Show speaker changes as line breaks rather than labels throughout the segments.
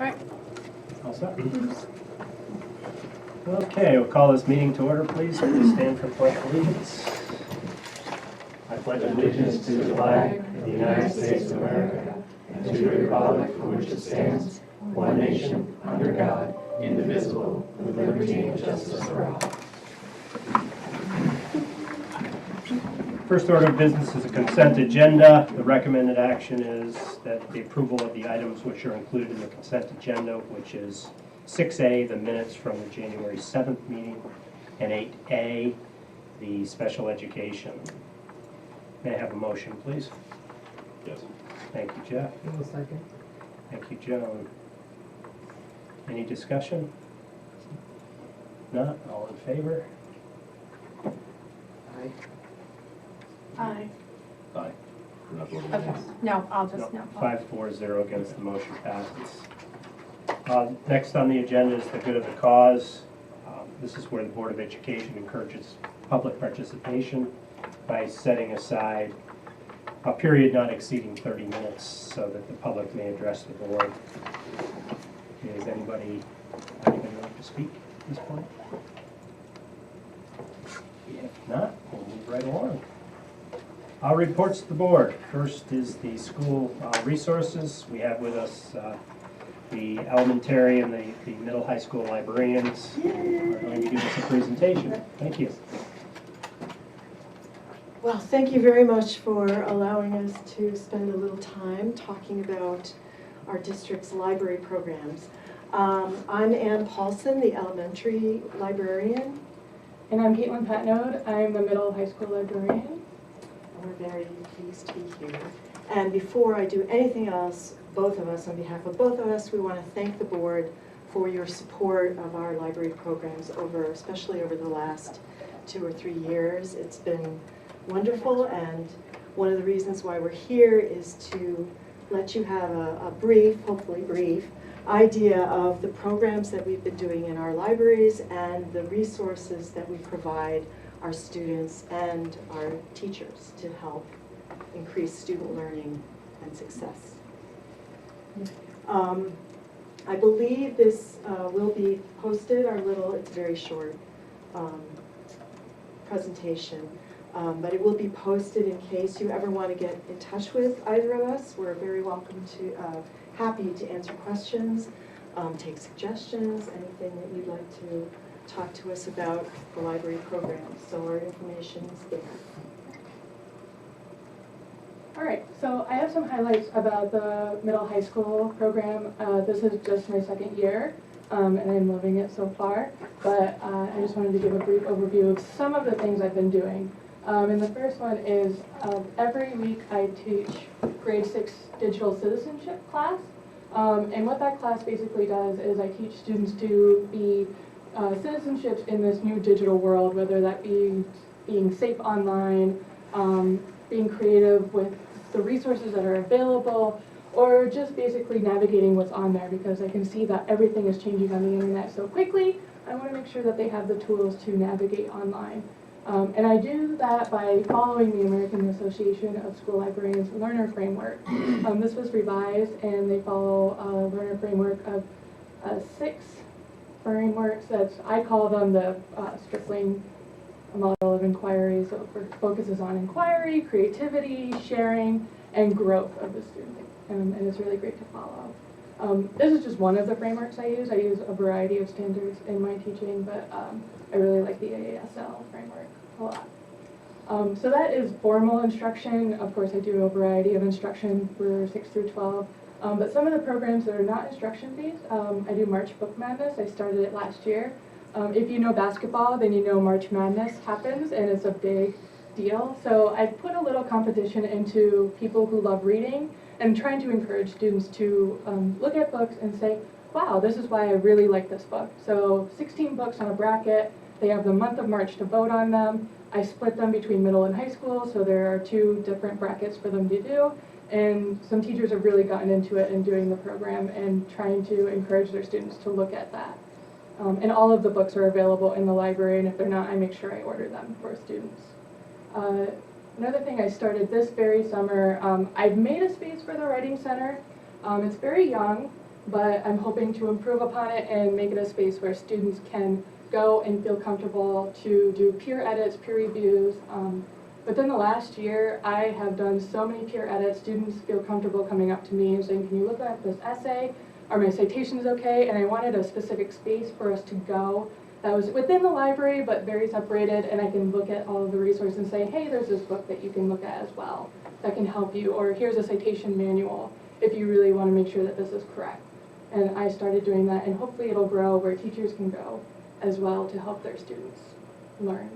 right.
All set? Okay, we'll call this meeting to order, please. Please stand for pledge of allegiance. I pledge allegiance to the flag of the United States of America and to the republic for which it stands, one nation, under God, indivisible, with liberty and justice for all. First order of business is a consent agenda. The recommended action is that the approval of the items which are included in the consent agenda, which is 6A, the minutes from the January 7th meeting, and 8A, the special education. May I have a motion, please?
Yes.
Thank you, Jeff.
A second.
Thank you, Joan. Any discussion? Not? All in favor?
Aye.
Aye.
Aye. We're not voting
Okay.
yes.
No, I'll just, no.
5-4-0 against the motion passes. Next on the agenda is the good of the cause. This is where the Board of Education encourages public participation by setting aside a period not exceeding 30 minutes so that the public may address the board. Is anybody like to speak at this point? If not, we'll move right along. Reports to the board. First is the school resources. We have with us the elementary and the middle high school librarians are going to give us a presentation. Thank you.
Well, thank you very much for allowing us to spend a little time talking about our district's library programs. I'm Ann Paulson, the elementary librarian.
And I'm Caitlin Patnode. I'm the middle high school librarian.
We're very pleased to be here. And before I do anything else, both of us, on behalf of both of us, we want to thank the board for your support of our library programs especially over the last 2 or 3 years. It's been wonderful, and one of the reasons why we're here is to let you have a brief, hopefully brief, idea of the programs that we've been doing in our libraries and the resources that we provide our students and our teachers to help increase student learning and success. I believe this will be posted, it's a very short presentation, but it will be posted in case you ever want to get in touch with either of us. We're very happy to answer questions, take suggestions, anything that you'd like to talk to us about the library programs. So our information is there.
All right, so I have some highlights about the middle high school program. This is just my second year, and I'm loving it so far. But I just wanted to give a brief overview of some of the things I've been doing. And the first one is every week I teach grade 6 digital citizenship class. And what that class basically does is I teach students to be citizenships in this new digital world, whether that be being safe online, being creative with the resources that are available, or just basically navigating what's on there, because I can see that everything is changing on the internet so quickly. I want to make sure that they have the tools to navigate online. And I do that by following the American Association of School Librarians Learner Framework. This was revised, and they follow a learner framework of 6 frameworks I call them the Stripling model of inquiry. So it focuses on inquiry, creativity, sharing, and growth of the student. And it's really great to follow. This is just one of the frameworks I use. I use a variety of standards in my teaching, but I really like the AASL framework a lot. So that is formal instruction. Of course, I do a variety of instruction for 6 through 12. But some of the programs that are not instruction-based, I do March Book Madness. I started it last year. If you know basketball, then you know March Madness happens, and it's a big deal. So I put a little competition into people who love reading and trying to encourage students to look at books and say, wow, this is why I really like this book. So 16 books on a bracket. They have the month of March to vote on them. I split them between middle and high school, so there are 2 different brackets for them to do. And some teachers have really gotten into it and doing the program and trying to encourage their students to look at that. And all of the books are available in the library, and if they're not, I make sure I order them for students. Another thing I started this very summer, I've made a space for the Writing Center. It's very young, but I'm hoping to improve upon it and make it a space where students can go and feel comfortable to do peer edits, peer reviews. Within the last year, I have done so many peer edits. Students feel comfortable coming up to me and saying, can you look at this essay? Are my citations okay? And I wanted a specific space for us to go that was within the library, but very separated, and I can look at all of the resources and say, hey, there's this book that you can look at as well that can help you, or here's a citation manual if you really want to make sure that this is correct. And I started doing that, and hopefully it'll grow where teachers can go as well to help their students learn.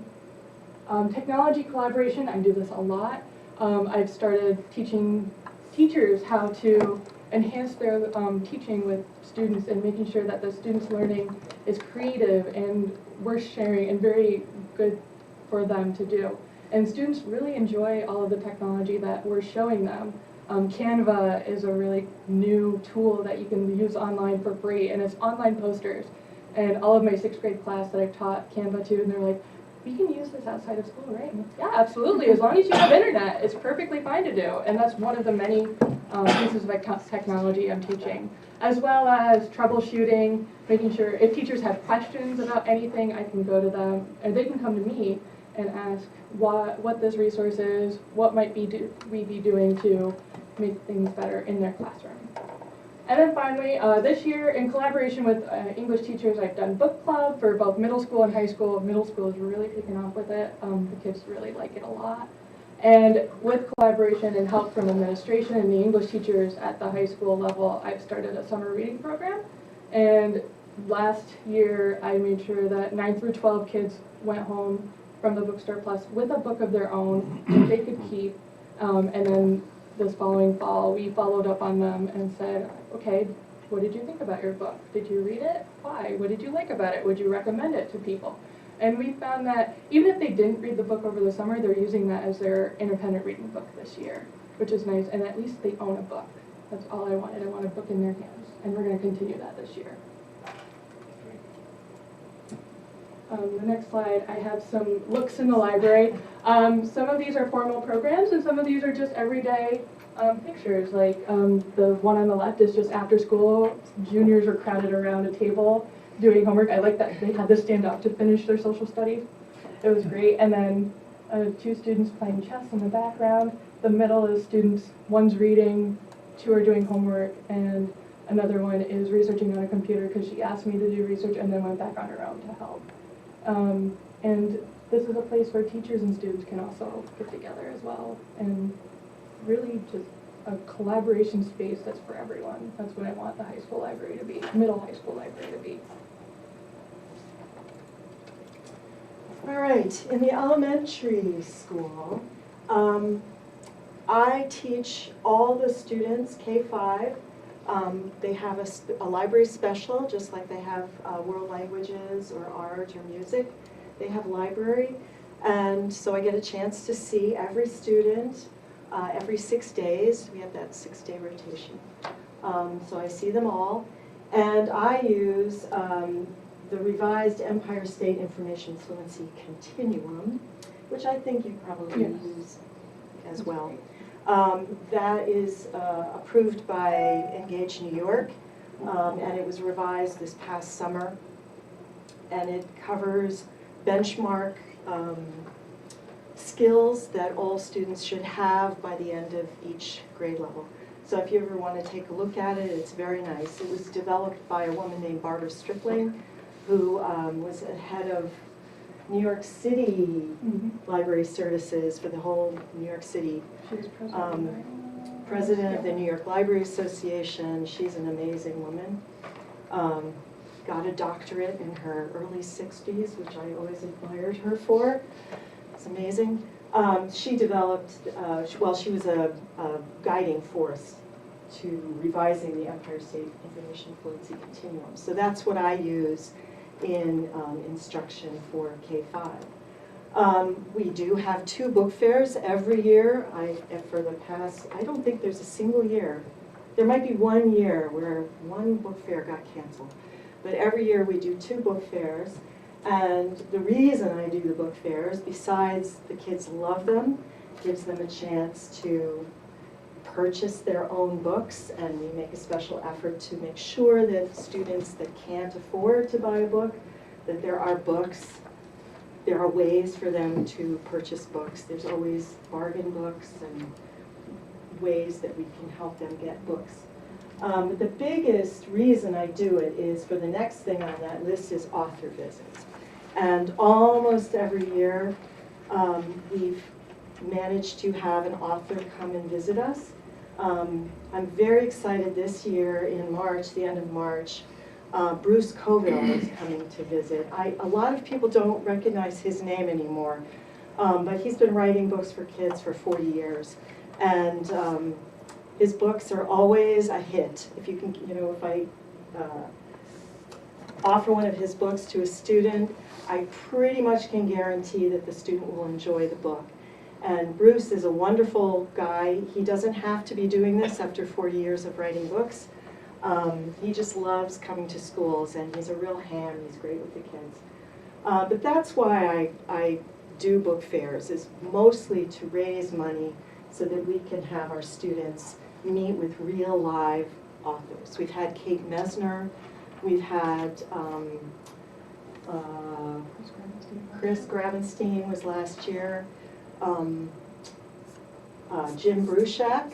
Technology collaboration, I do this a lot. I've started teaching teachers how to enhance their teaching with students and making sure that the students' learning is creative and worth sharing and very good for them to do. And students really enjoy all of the technology that we're showing them. Canva is a really new tool that you can use online for free, and it's online posters. And all of my 6th grade class that I've taught Canva to, and they're like, we can use this outside of school, right? And yeah, absolutely, as long as you have internet, it's perfectly fine to do. And that's one of the many pieces of technology I'm teaching. As well as troubleshooting, making sure if teachers have questions about anything, I can go to them, and they can come to me and ask what this resource is, what might we be doing to make things better in their classroom. And then finally, this year, in collaboration with English teachers, I've done book club for both middle school and high school. Middle school is really kicking off with it. The kids really like it a lot. And with collaboration and help from administration and the English teachers at the high school level, I've started a summer reading program. And last year, I made sure that 9 through 12 kids went home from the Bookstore Plus with a book of their own that they could keep. And then this following fall, we followed up on them and said, okay, what did you think about your book? Did you read it? Why? What did you like about it? Would you recommend it to people? And we found that even if they didn't read the book over the summer, they're using that as their independent reading book this year, which is nice. And at least they own a book. That's all I wanted. I want a book in their hands. And we're going to continue that this year. The next slide, I have some looks in the library. Some of these are formal programs, and some of these are just everyday pictures. Like the one on the left is just after school. Juniors are crowded around a table doing homework. I like that they had to stand up to finish their social studies. It was great. And then 2 students playing chess in the background. The middle is students, one's reading, 2 are doing homework, and another one is researching on a computer because she asked me to do research and then went back on her own to help. And this is a place where teachers and students can also get together as well, and really just a collaboration space that's for everyone. That's what I want the high school library to be, middle high school library to be.
All right, in the elementary school, I teach all the students, K-5. They have a library special, just like they have world languages or art or music. They have library, and so I get a chance to see every student every 6 days. We have that 6-day rotation. So I see them all, and I use the revised Empire State Information Fluency Continuum, which I think you probably use as well. That is approved by Engage New York, and it was revised this past summer, and it covers benchmark skills that all students should have by the end of each grade level. So if you ever want to take a look at it, it's very nice. It was developed by a woman named Barbara Stripling, who was head of New York City Library Services for the whole New York City.
She was
president of the New York Library Association. She's an amazing woman. Got a doctorate in her early 60s, which I always admired her for. It's amazing. She developed, she was a guiding force to revising the Empire State Information Fluency Continuum. So that's what I use in instruction for K-5. We do have 2 book fairs every year. For the past, I don't think there's a single year. There might be 1 year where 1 book fair got canceled. But every year we do 2 book fairs. And the reason I do the book fairs, besides the kids love them, gives them a chance to purchase their own books, and we make a special effort to make sure that students that can't afford to buy a book, that there are books, there are ways for them to purchase books. There's always bargain books and ways that we can help them get books. But the biggest reason I do it is for the next thing on that list is author visits. And almost every year, we've managed to have an author come and visit us. I'm very excited this year in March, the end of March, Bruce Coville is coming to visit. A lot of people don't recognize his name anymore, but he's been writing books for kids for 40 years. And his books are always a hit. If you can, if I offer one of his books to a student, I pretty much can guarantee that the student will enjoy the book. And Bruce is a wonderful guy. He doesn't have to be doing this after 40 years of writing books. He just loves coming to schools, and he's a real ham. He's great with the kids. But that's why I do book fairs, is mostly to raise money so that we can have our students meet with real live authors. We've had Kate Mesner, we've had Chris Gravenstein was last year, Jim Bruchak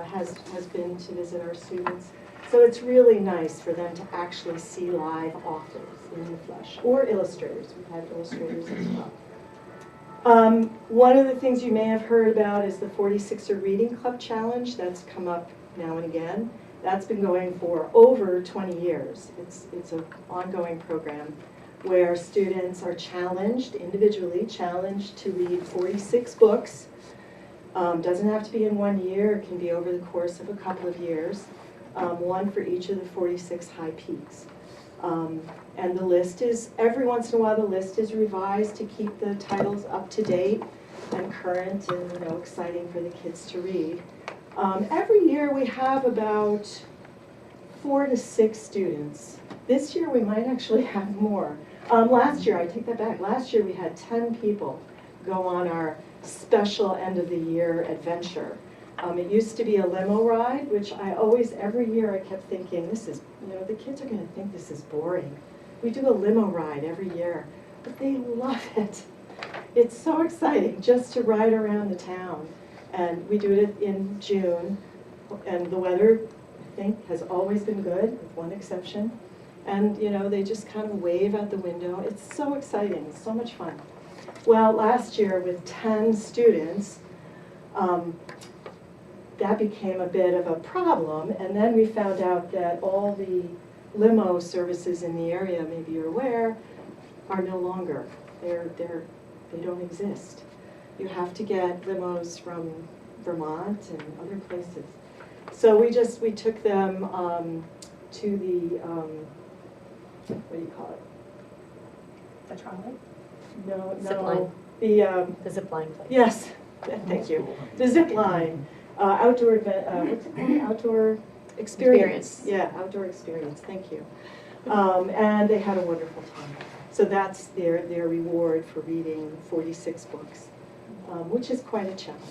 has been to visit our students. So it's really nice for them to actually see live authors in the flesh, or illustrators. We've had illustrators as well. One of the things you may have heard about is the 46er Reading Club Challenge. That's come up now and again. That's been going for over 20 years. It's an ongoing program where students are challenged, individually challenged, to read 46 books. Doesn't have to be in 1 year. It can be over the course of a couple of years. One for each of the 46 high peaks. And the list is, every once in a while, the list is revised to keep the titles up to date and current and exciting for the kids to read. Every year we have about 4 to 6 students. This year we might actually have more. Last year, I take that back, last year we had 10 people go on our special end of the year adventure. It used to be a limo ride, which I always, every year I kept thinking, this is, the kids are gonna think this is boring. We do a limo ride every year, but they love it. It's so exciting just to ride around the town. And we do it in June, and the weather, I think, has always been good, with one exception. And, they just kind of wave out the window. It's so exciting, it's so much fun. Well, last year with 10 students, that became a bit of a problem, and then we found out that all the limo services in the area, maybe you're aware, are no longer. They don't exist. You have to get limos from Vermont and other places. So we took them to the, what do you call it?
The trolley?
No,
Zip line.
The
zip line place.
Yes, thank you. The zip line, outdoor event, what's it called? Outdoor experience. Yeah, outdoor experience, thank you. And they had a wonderful time. So that's their reward for reading 46 books, which is quite a challenge.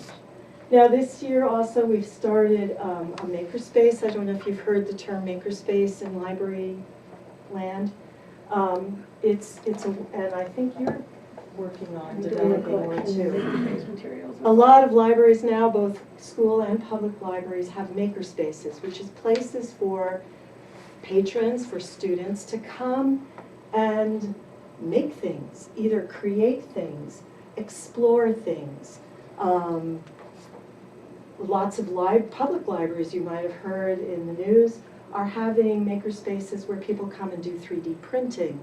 Now this year also we've started a makerspace. I don't know if you've heard the term makerspace in library land. And I think you're working on developing one too. A lot of libraries now, both school and public libraries, have makerspaces, which is places for patrons, for students to come and make things, either create things, explore things. Lots of public libraries, you might have heard in the news, are having makerspaces where people come and do 3D printing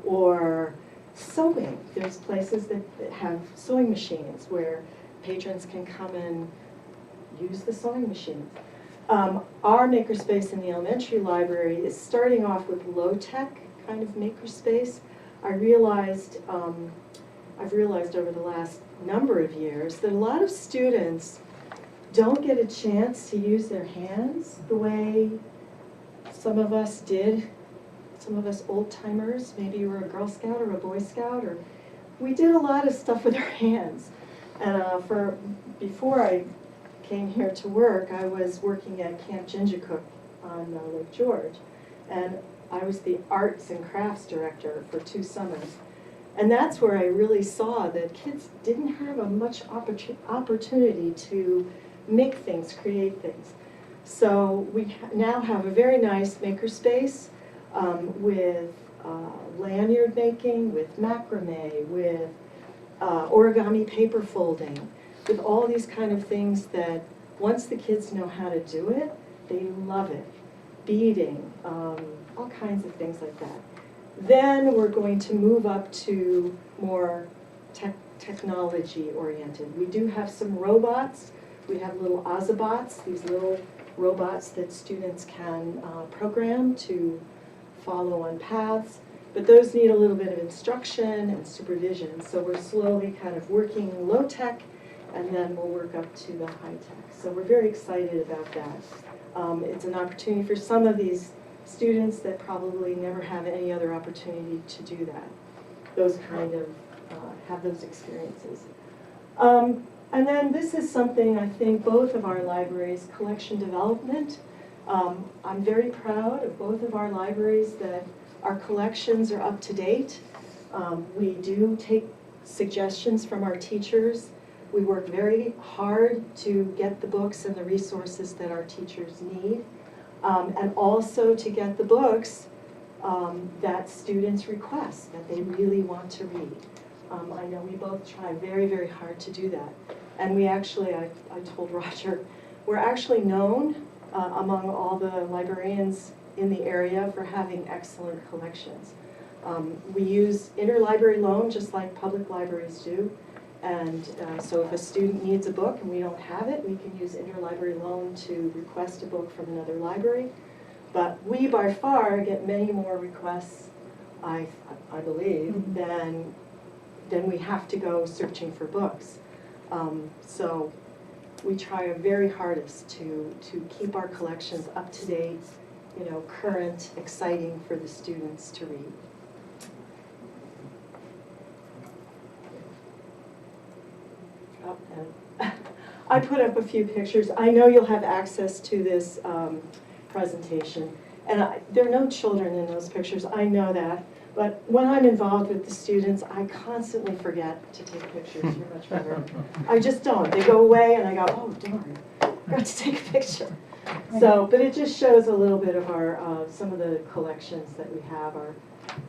or sewing. There's places that have sewing machines where patrons can come and use the sewing machines. Our makerspace in the elementary library is starting off with low-tech kind of makerspace. I've realized over the last number of years that a lot of students don't get a chance to use their hands the way some of us did. Some of us old-timers, maybe you were a Girl Scout or a Boy Scout, or we did a lot of stuff with our hands. And before I came here to work, I was working at Camp Gingercook on Lake George. And I was the arts and crafts director for 2 summers. And that's where I really saw that kids didn't have a much opportunity to make things, create things. So we now have a very nice makerspace with lanyard making, with macrame, with origami paper folding, with all these kind of things that once the kids know how to do it, they love it. Beading, all kinds of things like that. Then we're going to move up to more technology oriented. We do have some robots. We have little Ozobots, these little robots that students can program to follow on paths. But those need a little bit of instruction and supervision. So we're slowly kind of working low tech, and then we'll work up to the high tech. So we're very excited about that. It's an opportunity for some of these students that probably never have any other opportunity to do that. Those kind of, have those experiences. And then this is something I think both of our libraries, collection development. I'm very proud of both of our libraries that our collections are up to date. We do take suggestions from our teachers. We work very hard to get the books and the resources that our teachers need. And also to get the books that students request, that they really want to read. I know we both try very, very hard to do that. And we actually, I told Roger, we're actually known among all the librarians in the area for having excellent collections. We use interlibrary loan just like public libraries do. And so if a student needs a book and we don't have it, we can use interlibrary loan to request a book from another library. But we by far get many more requests, I believe, than we have to go searching for books. So we try our very hardest to keep our collections up to date, you know, current, exciting for the students to read. Oh, and I put up a few pictures. I know you'll have access to this presentation. And there are no children in those pictures, I know that. But when I'm involved with the students, I constantly forget to take pictures. You're much better. I just don't. They go away and I go, oh darn, I forgot to take a picture. So, but it just shows a little bit of our, some of the collections that we have,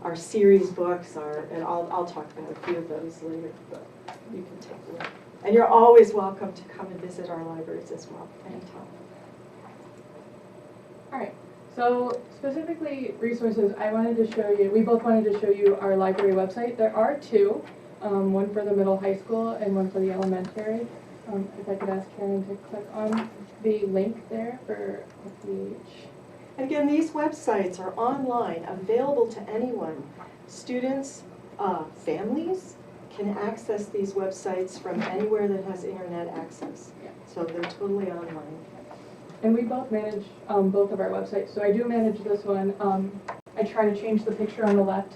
our series books, and I'll talk about a few of those later, but you can take a look. And you're always welcome to come and visit our libraries as well, anytime.
All right. So specifically resources, I wanted to show you, we both wanted to show you our library website. There are two, one for the middle high school and one for the elementary. If I could ask Karen to click on the link there for the page.
And again, these websites are online, available to anyone. Students, families can access these websites from anywhere that has internet access.
Yeah.
So they're totally online.
And we both manage both of our websites. So I do manage this one. I try to change the picture on the left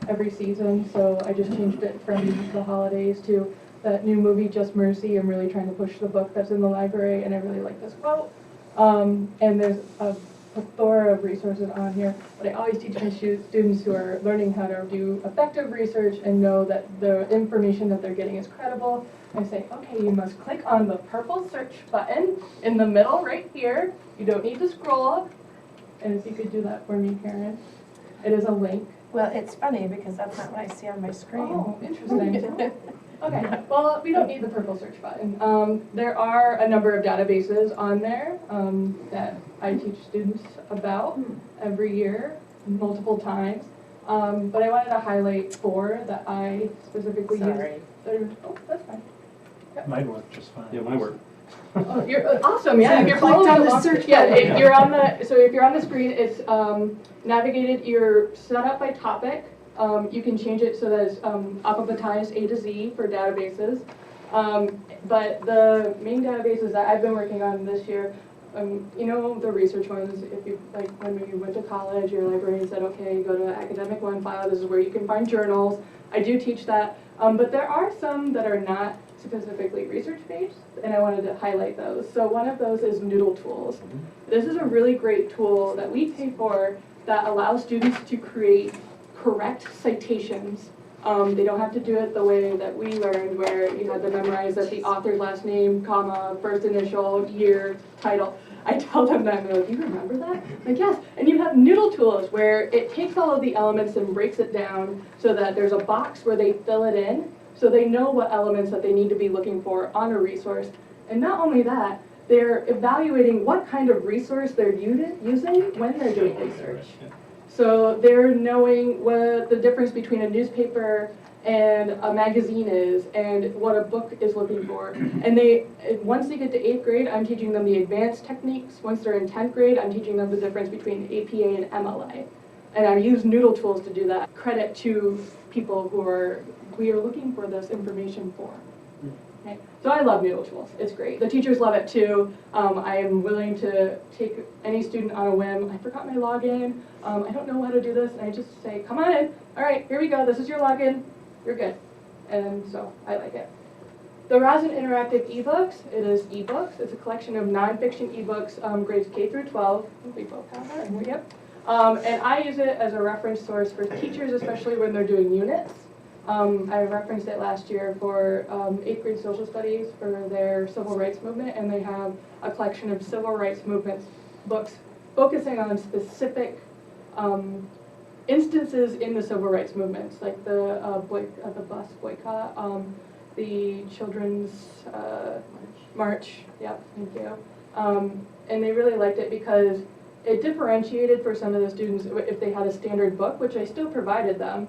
every season. So I just changed it from the holidays to that new movie, Just Mercy. I'm really trying to push the book that's in the library, and I really like this quote. And there's a plethora of resources on here. But I always teach my students who are learning how to do effective research and know that the information that they're getting is credible. I say, okay, you must click on the purple search button in the middle right here. You don't need to scroll up. And if you could do that for me, Karen. It is a link.
Well, it's funny because that's not what I see on my screen.
Oh, interesting. Okay, well, we don't need the purple search button. There are a number of databases on there that I teach students about every year, multiple times. But I wanted to highlight 4 that I specifically use. Oh, that's fine.
Mine worked just fine.
Yeah, mine worked.
Oh, you're awesome! Yeah,
So
if
you
you're
clicked
following
on the
along-
search
yeah,
button.
if you're on the if you're on the screen, it's navigated. You're set up by topic. You can change it so that it's alphabetized A to Z for databases. But the main databases that I've been working on this year You know, the research ones, if you, like, when you went to college, your librarian said, okay, go to academic one file, this is where you can find journals. I do teach that, but there are some that are not specifically research-based, and I wanted to highlight those. So one of those is Noodle Tools. This is a really great tool that we pay for that allows students to create correct citations. They don't have to do it the way that we learned, where you had to memorize that the author's last name, comma, first initial, year, title. I tell them that, and they're like, you remember that? I'm like, yes. And you have Noodle Tools, where it takes all of the elements and breaks it down so that there's a box where they fill it in, so they know what elements that they need to be looking for on a resource. And not only that, they're evaluating what kind of resource they're using when they're doing research. So they're knowing what the difference between a newspaper and a magazine is, and what a book is looking for. And once they get to 8th grade, I'm teaching them the advanced techniques. Once they're in 10th grade, I'm teaching them the difference between APA and MLA. And I use Noodle Tools to do that. Credit to people we are looking for this information for. Okay. So I love Noodle Tools. It's great. The teachers love it too. I am willing to take any student on a whim. I forgot my login. I don't know how to do this. And I just say, come on in. All right, here we go. This is your login. You're good. And so I like it. The Rosin Interactive eBooks, it is ebooks. It's a collection of nonfiction ebooks, grades K through 12. We both have that. Yep. And I use it as a reference source for teachers, especially when they're doing units. I referenced it last year for 8th grade social studies for their civil rights movement, and they have a collection of civil rights movement books focusing on specific instances in the civil rights movements, like the bus boycott, the children's march. Yep, thank you. And they really liked it because it differentiated for some of the students if they had a standard book, which I still provided them.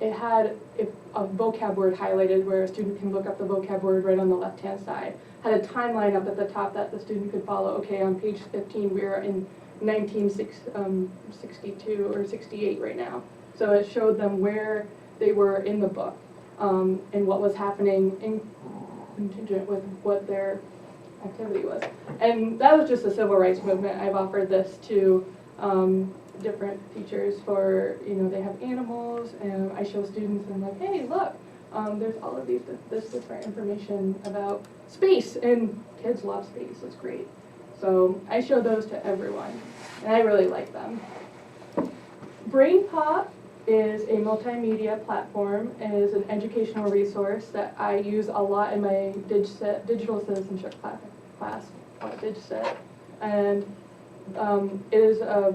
It had a vocab word highlighted where a student can look up the vocab word right on the left-hand side. Had a timeline up at the top that the student could follow. Okay, on page 15, we're in 1962 or 68 right now. So it showed them where they were in the book and what was happening in contingent with what their activity was. And that was just the civil rights movement. I've offered this to different teachers for, they have animals, and I show students and I'm like, hey, look, there's all of this different information about space, and kids love space. It's great. So I show those to everyone, and I really like them. BrainPOP is a multimedia platform and is an educational resource that I use a lot in my digital citizenship class, DigCit. And it is a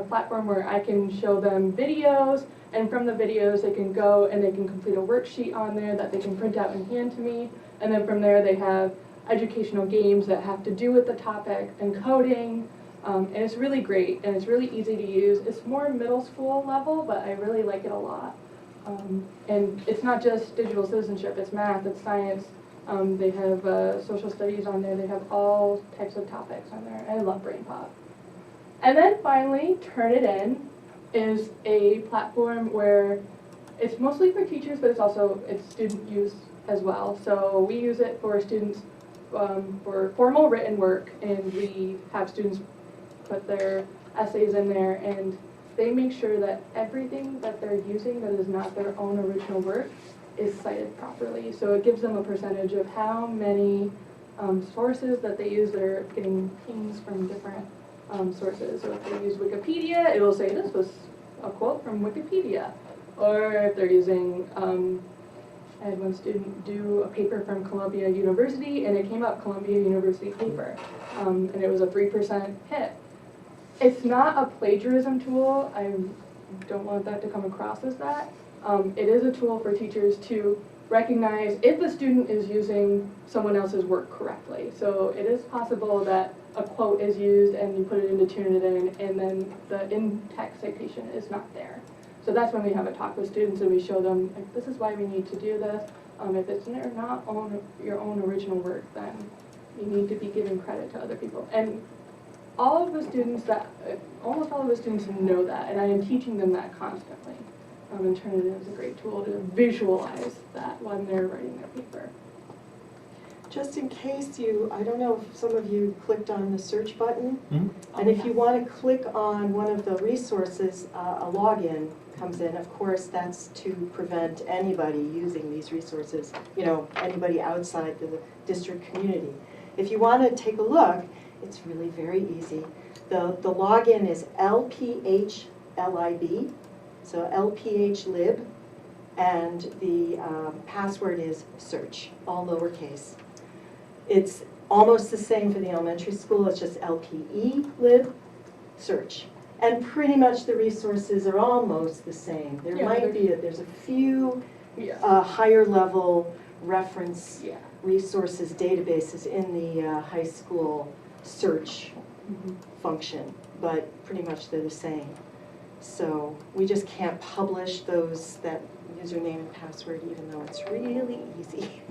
platform where I can show them videos, and from the videos they can go and they can complete a worksheet on there that they can print out and hand to me, and then from there they have educational games that have to do with the topic and coding, and it's really great and it's really easy to use. It's more middle school level, but I really like it a lot. And it's not just digital citizenship, it's math, it's science. They have social studies on there, they have all types of topics on there. I love BrainPOP. And then finally, Turnitin is a platform where it's mostly for teachers, but it's student use as well. So we use it for students for formal written work, and we have students put their essays in there, and they make sure that everything that they're using that is not their own original work is cited properly. So it gives them a percentage of how many sources that they use that are getting pings from different sources. So if they use Wikipedia, it'll say this was a quote from Wikipedia. Or if they're using, I had one student do a paper from Columbia University, and it came up Columbia University paper, and it was a 3% hit. It's not a plagiarism tool. I don't want that to come across as that. It is a tool for teachers to recognize if a student is using someone else's work correctly. So it is possible that a quote is used and you put it into Turnitin, and then the in-text citation is not there. So that's when we have a talk with students and we show them, like, this is why we need to do this. If it's not your own original work, then you need to be giving credit to other people. And almost all of the students know that, and I am teaching them that constantly. And Turnitin is a great tool to visualize that when they're writing their paper.
just in case I don't know if some of you clicked on the search button.
Mm-hmm.
And if you want to click on one of the resources, a login comes in. Of course, that's to prevent anybody using these resources, anybody outside the district community. If you want to take a look, it's really very easy. The login is LPHLIB, so LPHLib, and the password is search, all lowercase. It's almost the same for the elementary school, it's just LPE-lib, search. And pretty much the resources are almost the same. There might be, there's a few higher level reference resources, databases in the high school search function, but pretty much they're the same. So we just can't publish that username and password even though it's really easy.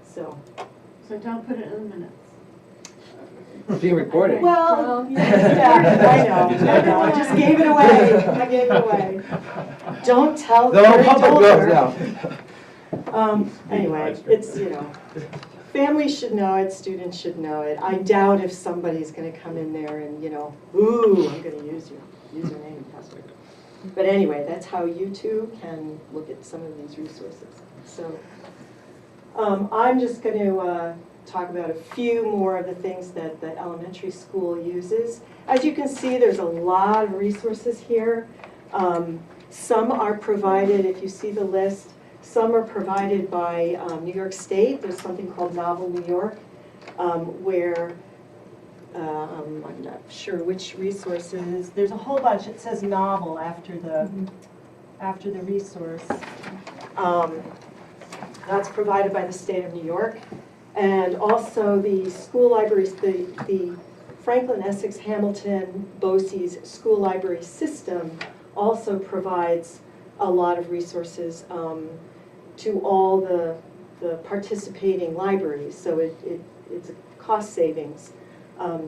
So
don't put it in the minutes.
It's being recorded.
Well, yeah, I know, I just gave it away, Don't tell
The
Gary
public knows
Dolder.
now.
Anyway, it's, families should know it, students should know it. I doubt if somebody's gonna come in there and, ooh, I'm gonna use your username and password. But anyway, that's how you too can look at some of these resources. So I'm just gonna talk about a few more of the things that the elementary school uses. As you can see, there's a lot of resources here. Some are provided, if you see the list, some are provided by New York State. There's something called Novel New York, where I'm not sure which resources. There's a whole bunch. It says novel after the resource. That's provided by the state of New York. And also the school libraries, the Franklin, Essex, Hamilton, BOCES school library system also provides a lot of resources to all the participating libraries. So it's a cost savings.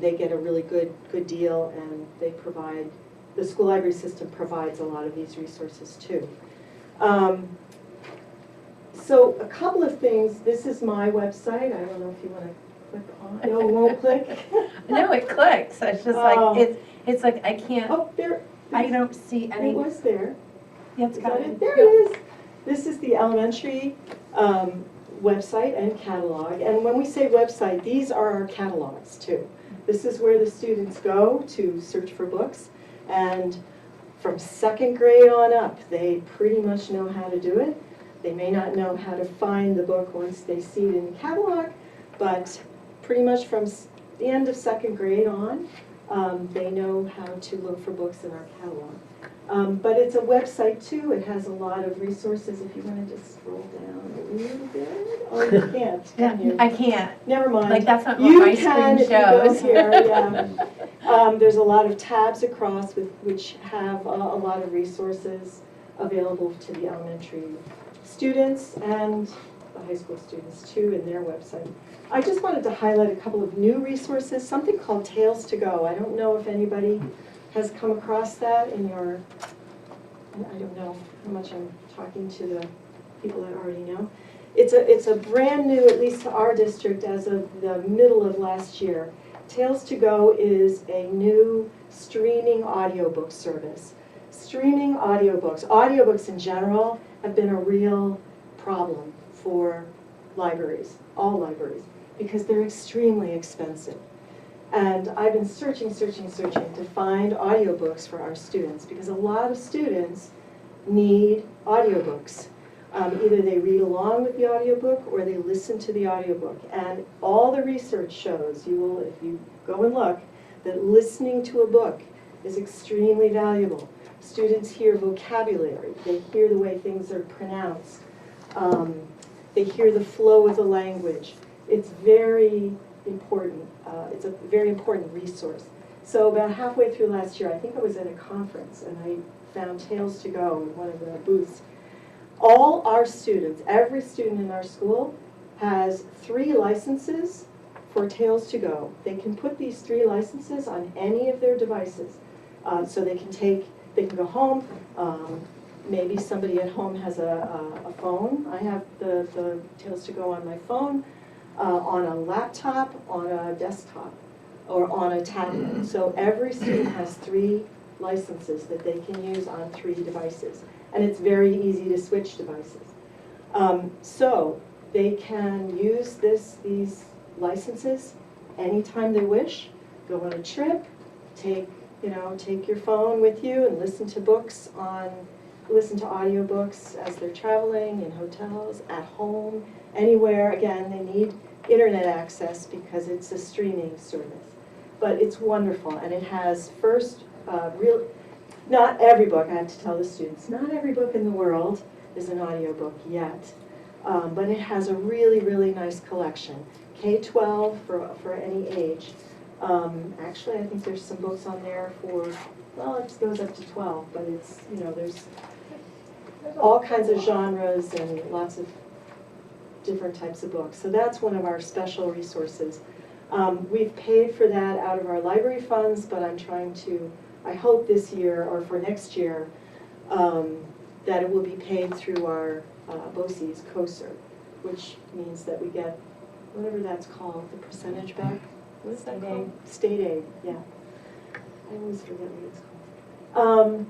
They get a really good deal, and the school library system provides a lot of these resources too. So a couple of things. This is my website. I don't know if you want to click on. No, it won't click.
No, it clicks. It's just it's like I can't.
Oh, there.
I don't see any.
It was there.
Yeah, it's
Is
got
that it?
it.
There it is. This is the elementary website and catalog. And when we say website, these are our catalogs too. This is where the students go to search for books. And from second grade on up, they pretty much know how to do it. They may not know how to find the book once they see it in the catalog, but pretty much from the end of second grade on, they know how to look for books in our catalog. But it's a website too. It has a lot of resources. If you want to just scroll down a little bit. Oh, you can't, can you?
I can't.
Never mind.
Like that's not what
You
my
can
screen
if you go
shows.
here, yeah. There's a lot of tabs across which have a lot of resources available to the elementary students and the high school students too in their website. I just wanted to highlight a couple of new resources, something called Tales to Go. I don't know if anybody has come across that in your, I don't know how much I'm talking to the people that already know. It's a brand new, at least to our district, as of the middle of last year. Tales to Go is a new streaming audiobook service. Streaming audiobooks in general have been a real problem for libraries, all libraries, because they're extremely expensive. And I've been searching to find audiobooks for our students, because a lot of students need audiobooks. Either they read along with the audiobook or they listen to the audiobook. And all the research shows, if you go and look, that listening to a book is extremely valuable. Students hear vocabulary, they hear the way things are pronounced, they hear the flow of the language. It's very important. It's a very important resource. So about halfway through last year, I think I was at a conference and I found Tales to Go in one of the booths. All our students, every student in our school has 3 licenses for Tales to Go. They can put these 3 licenses on any of their devices. So they can go home. Maybe somebody at home has a phone. I have the Tales to Go on my phone. on a laptop, on a desktop, or on a tablet. So every student has 3 licenses that they can use on 3 devices. And it's very easy to switch devices. So they can use these licenses anytime they wish, go on a trip, take your phone with you and listen to audiobooks as they're traveling, in hotels, at home, anywhere. Again, they need internet access because it's a streaming service. But it's wonderful, and it has not every book, I have to tell the students, not every book in the world is an audiobook yet, but it has a really, really nice collection. K-12 for any age. Actually, I think there's some books on there for, well, it goes up to 12, but it's, there's all kinds of genres and lots of different types of books. So that's one of our special resources. We've paid for that out of our library funds, but I hope this year or for next year that it will be paid through our BOCES COSER, which means that we get whatever that's called, the percentage back. What is that called? State aid, yeah. I always forget what it's called.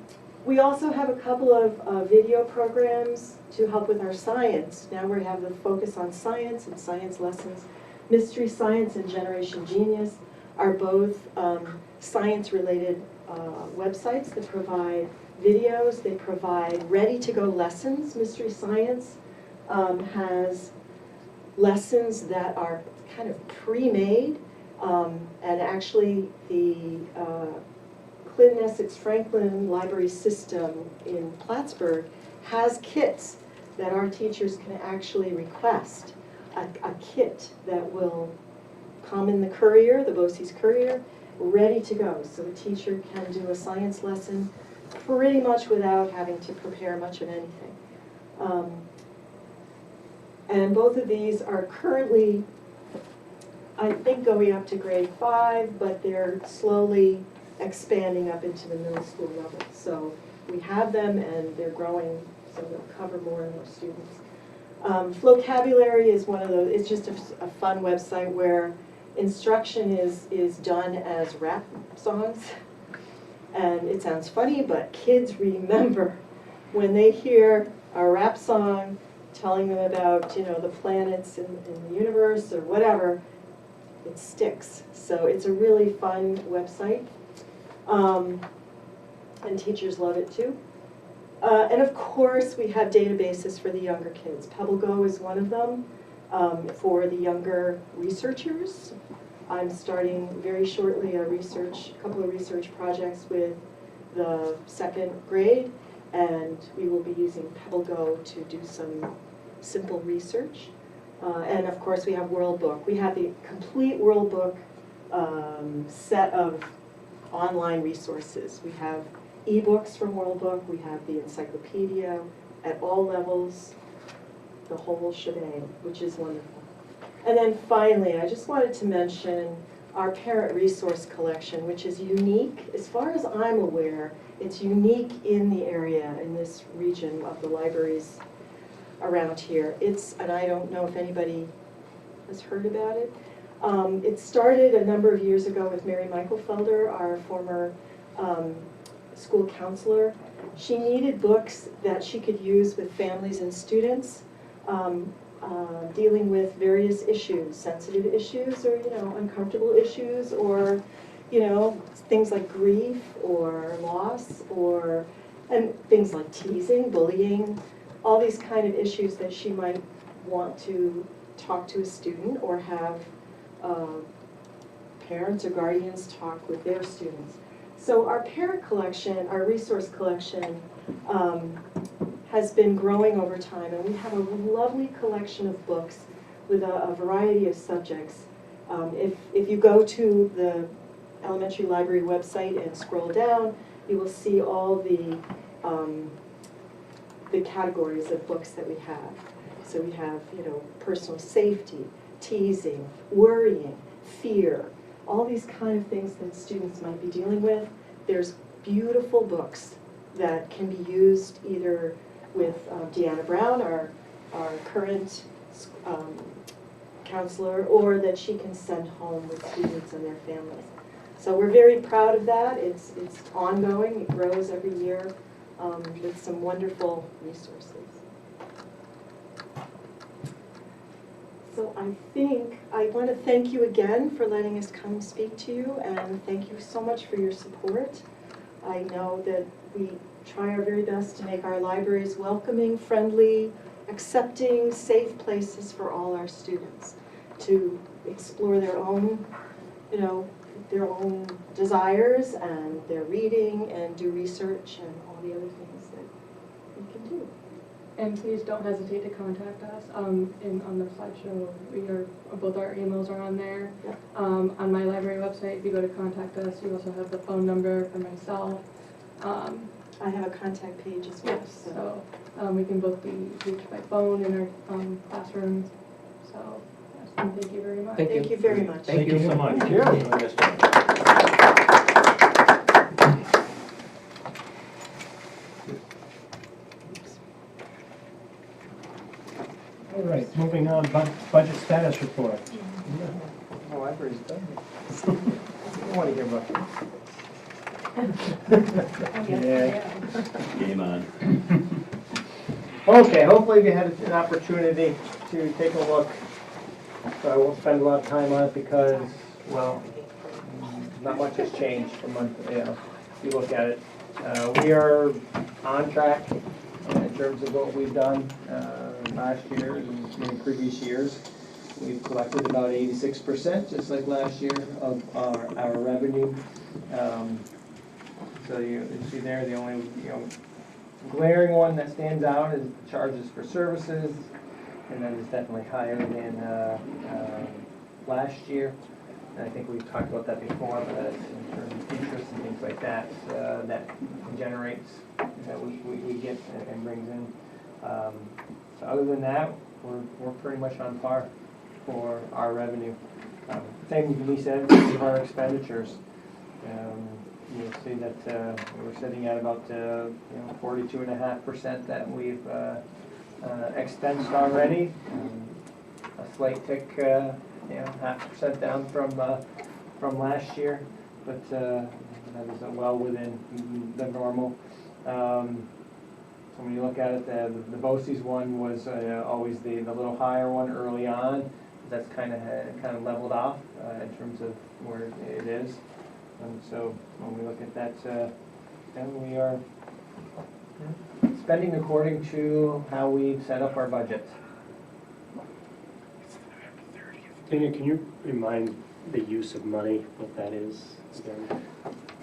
We also have a couple of video programs to help with our science. Now we have the focus on science and science lessons. Mystery Science and Generation Genius are both science-related websites that provide videos. They provide ready-to-go lessons. Mystery Science has lessons that are kind of pre-made, and actually the Clinton Essex Franklin Library System in Plattsburgh has kits that our teachers can actually request. A kit that will come in the courier, the BOCES courier, ready to go. So a teacher can do a science lesson pretty much without having to prepare much of anything. And both of these are currently, I think, going up to grade 5, but they're slowly expanding up into the middle school level. So we have them and they're growing, so they'll cover more and more students. Flocabulary is one of those, it's just a fun website where instruction is done as rap songs. And it sounds funny, but kids remember when they hear a rap song telling them about, the planets in the universe or whatever, it sticks. So it's a really fun website. And teachers love it too. And of course, we have databases for the younger kids. PebbleGo is one of them for the younger researchers. I'm starting very shortly a couple of research projects with the 2nd grade, and we will be using PebbleGo to do some simple research. And of course, we have WorldBook. We have the complete WorldBook set of online resources. We have ebooks from WorldBook, we have the encyclopedia at all levels, the whole shebang, which is wonderful. And then finally, I just wanted to mention our parent resource collection, which is unique. As far as I'm aware, it's unique in the area, in this region of the libraries around here. And I don't know if anybody has heard about it. It started a number of years ago with Mary Michaelfelder, our former school counselor. She needed books that she could use with families and students dealing with various issues, sensitive issues or, uncomfortable issues or, things like grief or loss and things like teasing, bullying, all these kind of issues that she might want to talk to a student or have parents or guardians talk with their students. So our parent collection, our resource collection, has been growing over time, and we have a lovely collection of books with a variety of subjects. If you go to the elementary library website and scroll down, you will see all the categories of books that we have. So we have, personal safety, teasing, worrying, fear, all these kind of things that students might be dealing with. There's beautiful books that can be used either with Deanna Brown, our current counselor, or that she can send home with students and their families. So we're very proud of that. It's ongoing, it grows every year with some wonderful resources. So I think I want to thank you again for letting us come speak to you, and thank you so much for your support. I know that we try our very best to make our libraries welcoming, friendly, accepting, safe places for all our students to explore their own, their own desires and their reading and do research and all the other things that we can do.
And please don't hesitate to contact us. On the slideshow, both our emails are on there.
Yeah.
On my library website, if you go to contact us, you also have the phone number for myself.
I have a contact page as well.
Yes, so we can both be reached by phone in our classrooms. So yes, and thank you very much.
Thank you very much.
Thank you so much.
Thank you.
All right, moving on, budget status report.
Oh, library's done. I want to hear about it.
Game on.
Okay, hopefully you had an opportunity to take a look. So I won't spend a lot of time on it because, well, not much has changed from month, if you look at it. We are on track in terms of what we've done last year and in previous years. We've collected about 86%, just like last year, of our revenue. So you see there, the only glaring one that stands out is charges for services, and that is definitely higher than last year. And I think we've talked about that before, but in terms of interest and things like that, that generates, that we get and brings in. So other than that, we're pretty much on par for our revenue. Same as we said with our expenditures. You'll see that we're sitting at about 42.5% that we've expensed already. A slight tick, 0.5% down from last year, but that is well within the normal. So when you look at it, the BOCES one was always the little higher one early on. That's kind of leveled off in terms of where it is. So when we look at that, then we are spending according to how we set up our budget.
Dana, can you remind the use of money, what that is again?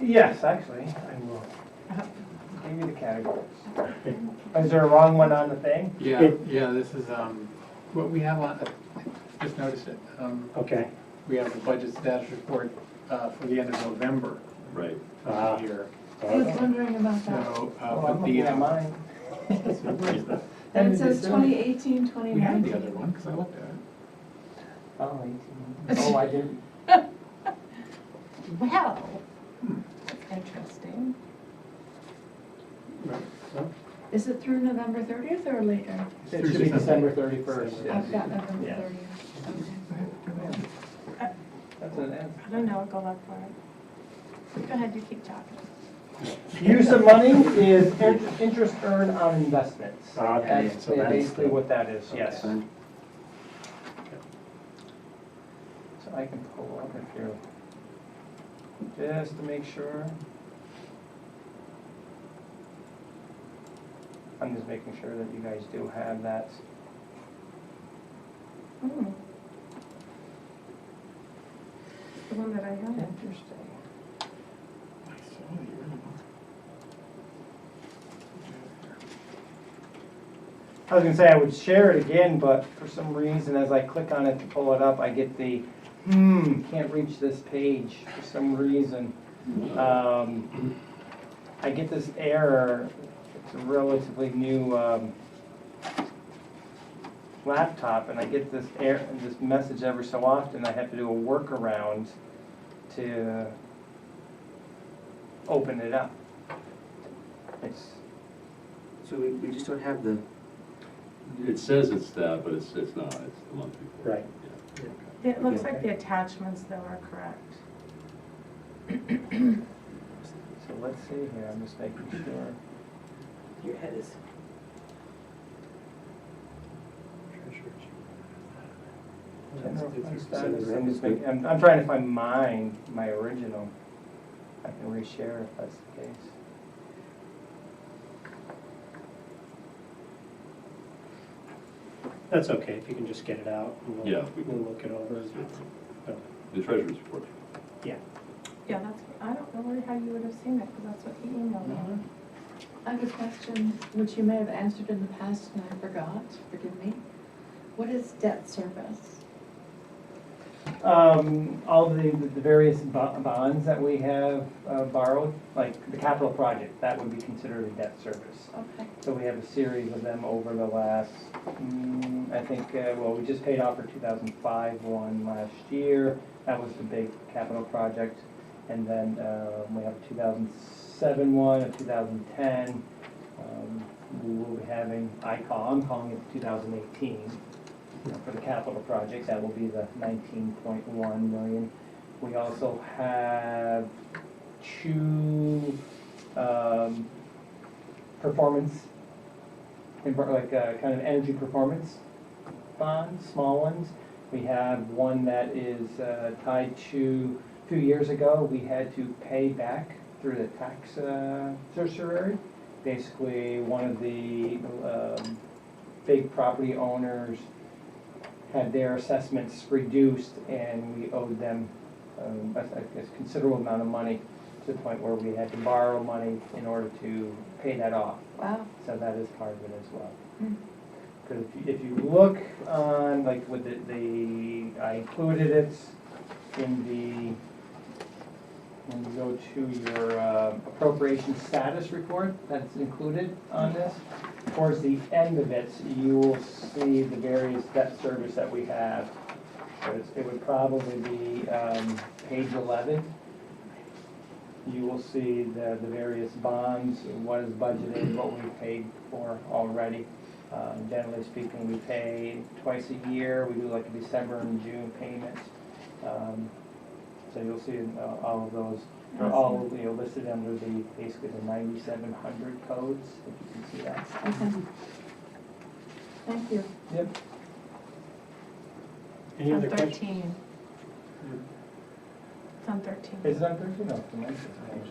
Yes, actually, I will give you the categories. Is there a wrong one on the thing?
Yeah, yeah, this is, what we have on, I just noticed it.
Okay.
We have the budget status report for the end of November
Right.
here.
I was wondering about that.
So,
Oh, I'm
but
looking
the,
at mine.
where is that?
And it says 2018,
We had the
2019.
other one, because I looked at it.
Oh, 18. Oh, I didn't.
Wow, that's interesting.
Right. Well,
Is it through November 30th or later?
It should be December 31st.
I've got November
Yeah.
30th.
That's an
I don't know, go look for it. Go ahead, you keep talking.
Use of money is interest earned on investments.
Okay,
That's
so that's
basically
the-
what that is, yes.
Okay.
So I can pull up if you're, just to make sure. I'm just making sure that you guys do have that.
Hmm. The one that I have.
Interesting.
I saw the original.
I was gonna say I would share it again, but for some reason, as I click on it to pull it up, I get the, can't reach this page for some reason. I get this error. It's a relatively new laptop, and I get this this message every so often. I have to do a workaround to open it up. It's
So we just don't have the. It says it's that, but it's not. It's the month before.
Right.
Yeah.
It looks like the attachments though are correct.
So let's see here, I'm just making sure.
Your head is.
General fund status, I'm trying to find my original. I can reshare if that's the case.
That's okay, if you can just get it out, and
Yeah.
we'll look it over.
The treasurer's report.
Yeah.
Yeah, that's, I don't know how you would have seen it, because that's what he emailed me.
I have a question which you may have answered in the past and I forgot, forgive me. What is debt service?
All the various bonds that we have borrowed, like the capital project, that would be considered a debt service.
Okay.
So we have a series of them over the last, I think, well, we just paid off our 2005 one last year. That was the big capital project. And then we have a 2007 one, a 2010. We will be having, I'm calling it 2018. For the capital project, that will be the 19.1 million. We also have two performance, like kind of energy performance bonds, small ones. We have one that is tied to, a few years ago, we had to pay back through the tax certiorari. Basically, one of the big property owners had their assessments reduced, and we owed them a considerable amount of money, to the point where we had to borrow money in order to pay that off.
Wow.
So that is part of it as well.
Hmm.
Because if you look on, like with I included it in the, when you go to your appropriation status report, that's included on this. Towards the end of it, you will see the various debt service that we have. So it would probably be page 11. You will see the various bonds, what is budgeted, what we've paid for already. Generally speaking, we pay twice a year. We do like a December and June payment. So you'll see all of those. They're all listed under basically the 9700 codes, if you can see that.
Okay. Thank you.
Yep.
Any
It's
other
on
questions?
13. It's on 13.
Is it on Thursday? No, it's on Wednesday. Page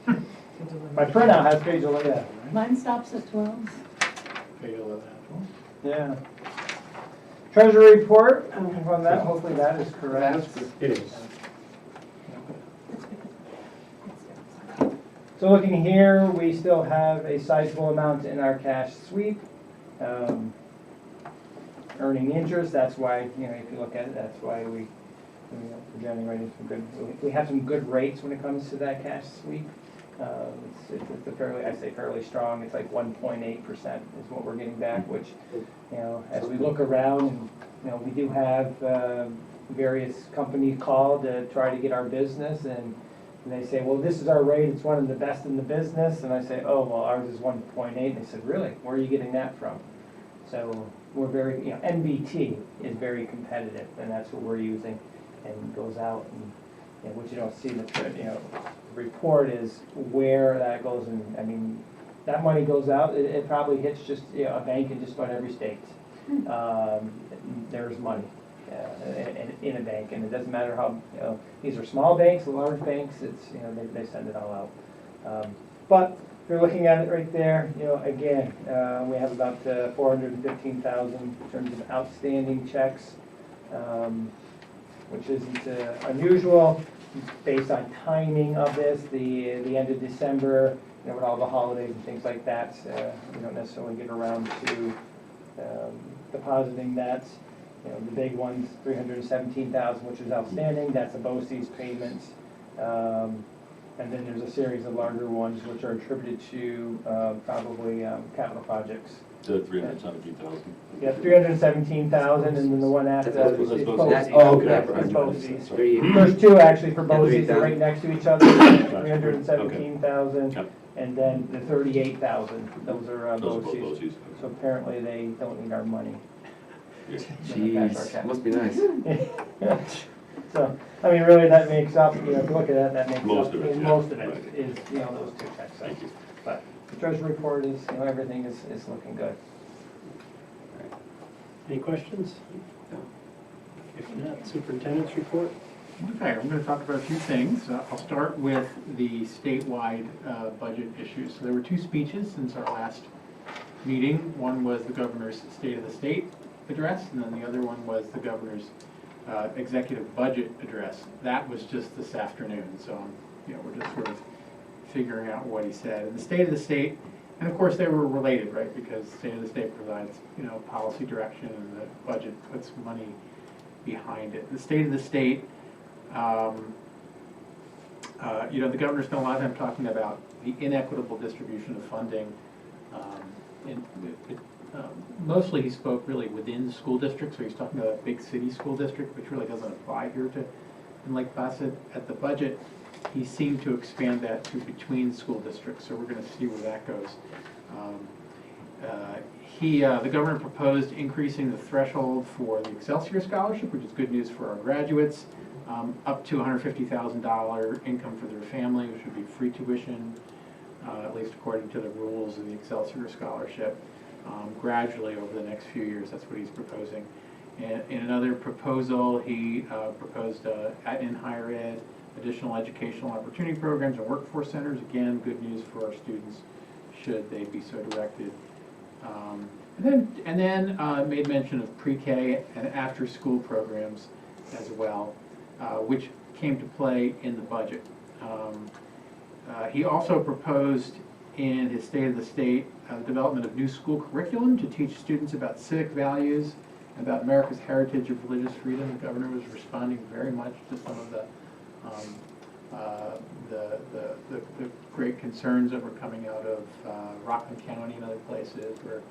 11. My printout has page 11. Yeah.
Mine stops at 12.
Yeah. Treasury report, on that, hopefully that is correct.
It is.
So looking here, we still have a sizable amount in our cash sweep. Earning interest, that's why, if you look at it, that's why we're generating some good, we have some good rates when it comes to that cash sweep. It's a fairly strong, it's like 1.8% is what we're getting back, which, as we look around, and, we do have various companies call to try to get our business, and they say, well, this is our rate, it's one of the best in the business, and I say, oh, well, ours is 1.8, and they said, really, where are you getting that from? So we're very, NBT is very competitive, and that's what we're using, and goes out, and what you don't see in the report is where that goes, and I mean, that money goes out, it probably hits just a bank in just about every state. There's money in a bank, and it doesn't matter how, these are small banks, large banks, it's, they send it all out. But if you're looking at it right there, again, we have about 415,000 in terms of outstanding checks, which isn't unusual based on timing of this, the end of December, with all the holidays and things like that. We don't necessarily get around to depositing that. The big ones, 317,000, which is outstanding. That's a BOCES payment. And then there's a series of larger ones which are attributed to probably capital projects.
317,000.
Yeah, 317,000, and then the one after that is
That's
BOCES.
oh, okay.
That's
Right.
BOCES.
Three.
There's two actually for
Yeah,
BOCES, they're
3,000.
right next to each other, 317,000.
Yep.
And then the 38,000, those are
Those are both
BOCES.
BOCES.
So apparently they don't need our money.
Yeah.
Jeez, must be nice.
So, I mean, really, that makes up, if you look at that, that makes
Most
up,
of it, yeah.
most of it
Right.
is, those two checks.
Thank you.
But the treasury report is, everything is looking good.
Any questions? If not, Superintendent's Report?
Okay, I'm going to talk about a few things. I'll start with the statewide budget issues. So there were two speeches since our last meeting. One was the governor's State of the State address, and then the other one was the governor's executive budget address. That was just this afternoon, so we're just sort of figuring out what he said. And the State of the State, and of course they were related, right? Because the State of the State provides policy direction, and the budget puts money behind it. The State of the State, the governor spent a lot of time talking about the inequitable distribution of funding. Mostly he spoke really within school districts, so he's talking about a big city school district, which really doesn't apply here in Lake Placid. At the budget, he seemed to expand that to between school districts, so we're going to see where that goes. The governor proposed increasing the threshold for the Excelsior Scholarship, which is good news for our graduates, up to $150,000 income for their family, which would be free tuition, at least according to the rules of the Excelsior Scholarship, gradually over the next few years. That's what he's proposing. And in another proposal, he proposed in higher ed, additional educational opportunity programs and workforce centers. Again, good news for our students, should they be so directed. And then made mention of pre-K and after-school programs as well, which came to play in the budget. He also proposed in his State of the State development of new school curriculum to teach students about civic values, about America's heritage of religious freedom. The governor was responding very much to some of the great concerns that were coming out of Rockland County and other places where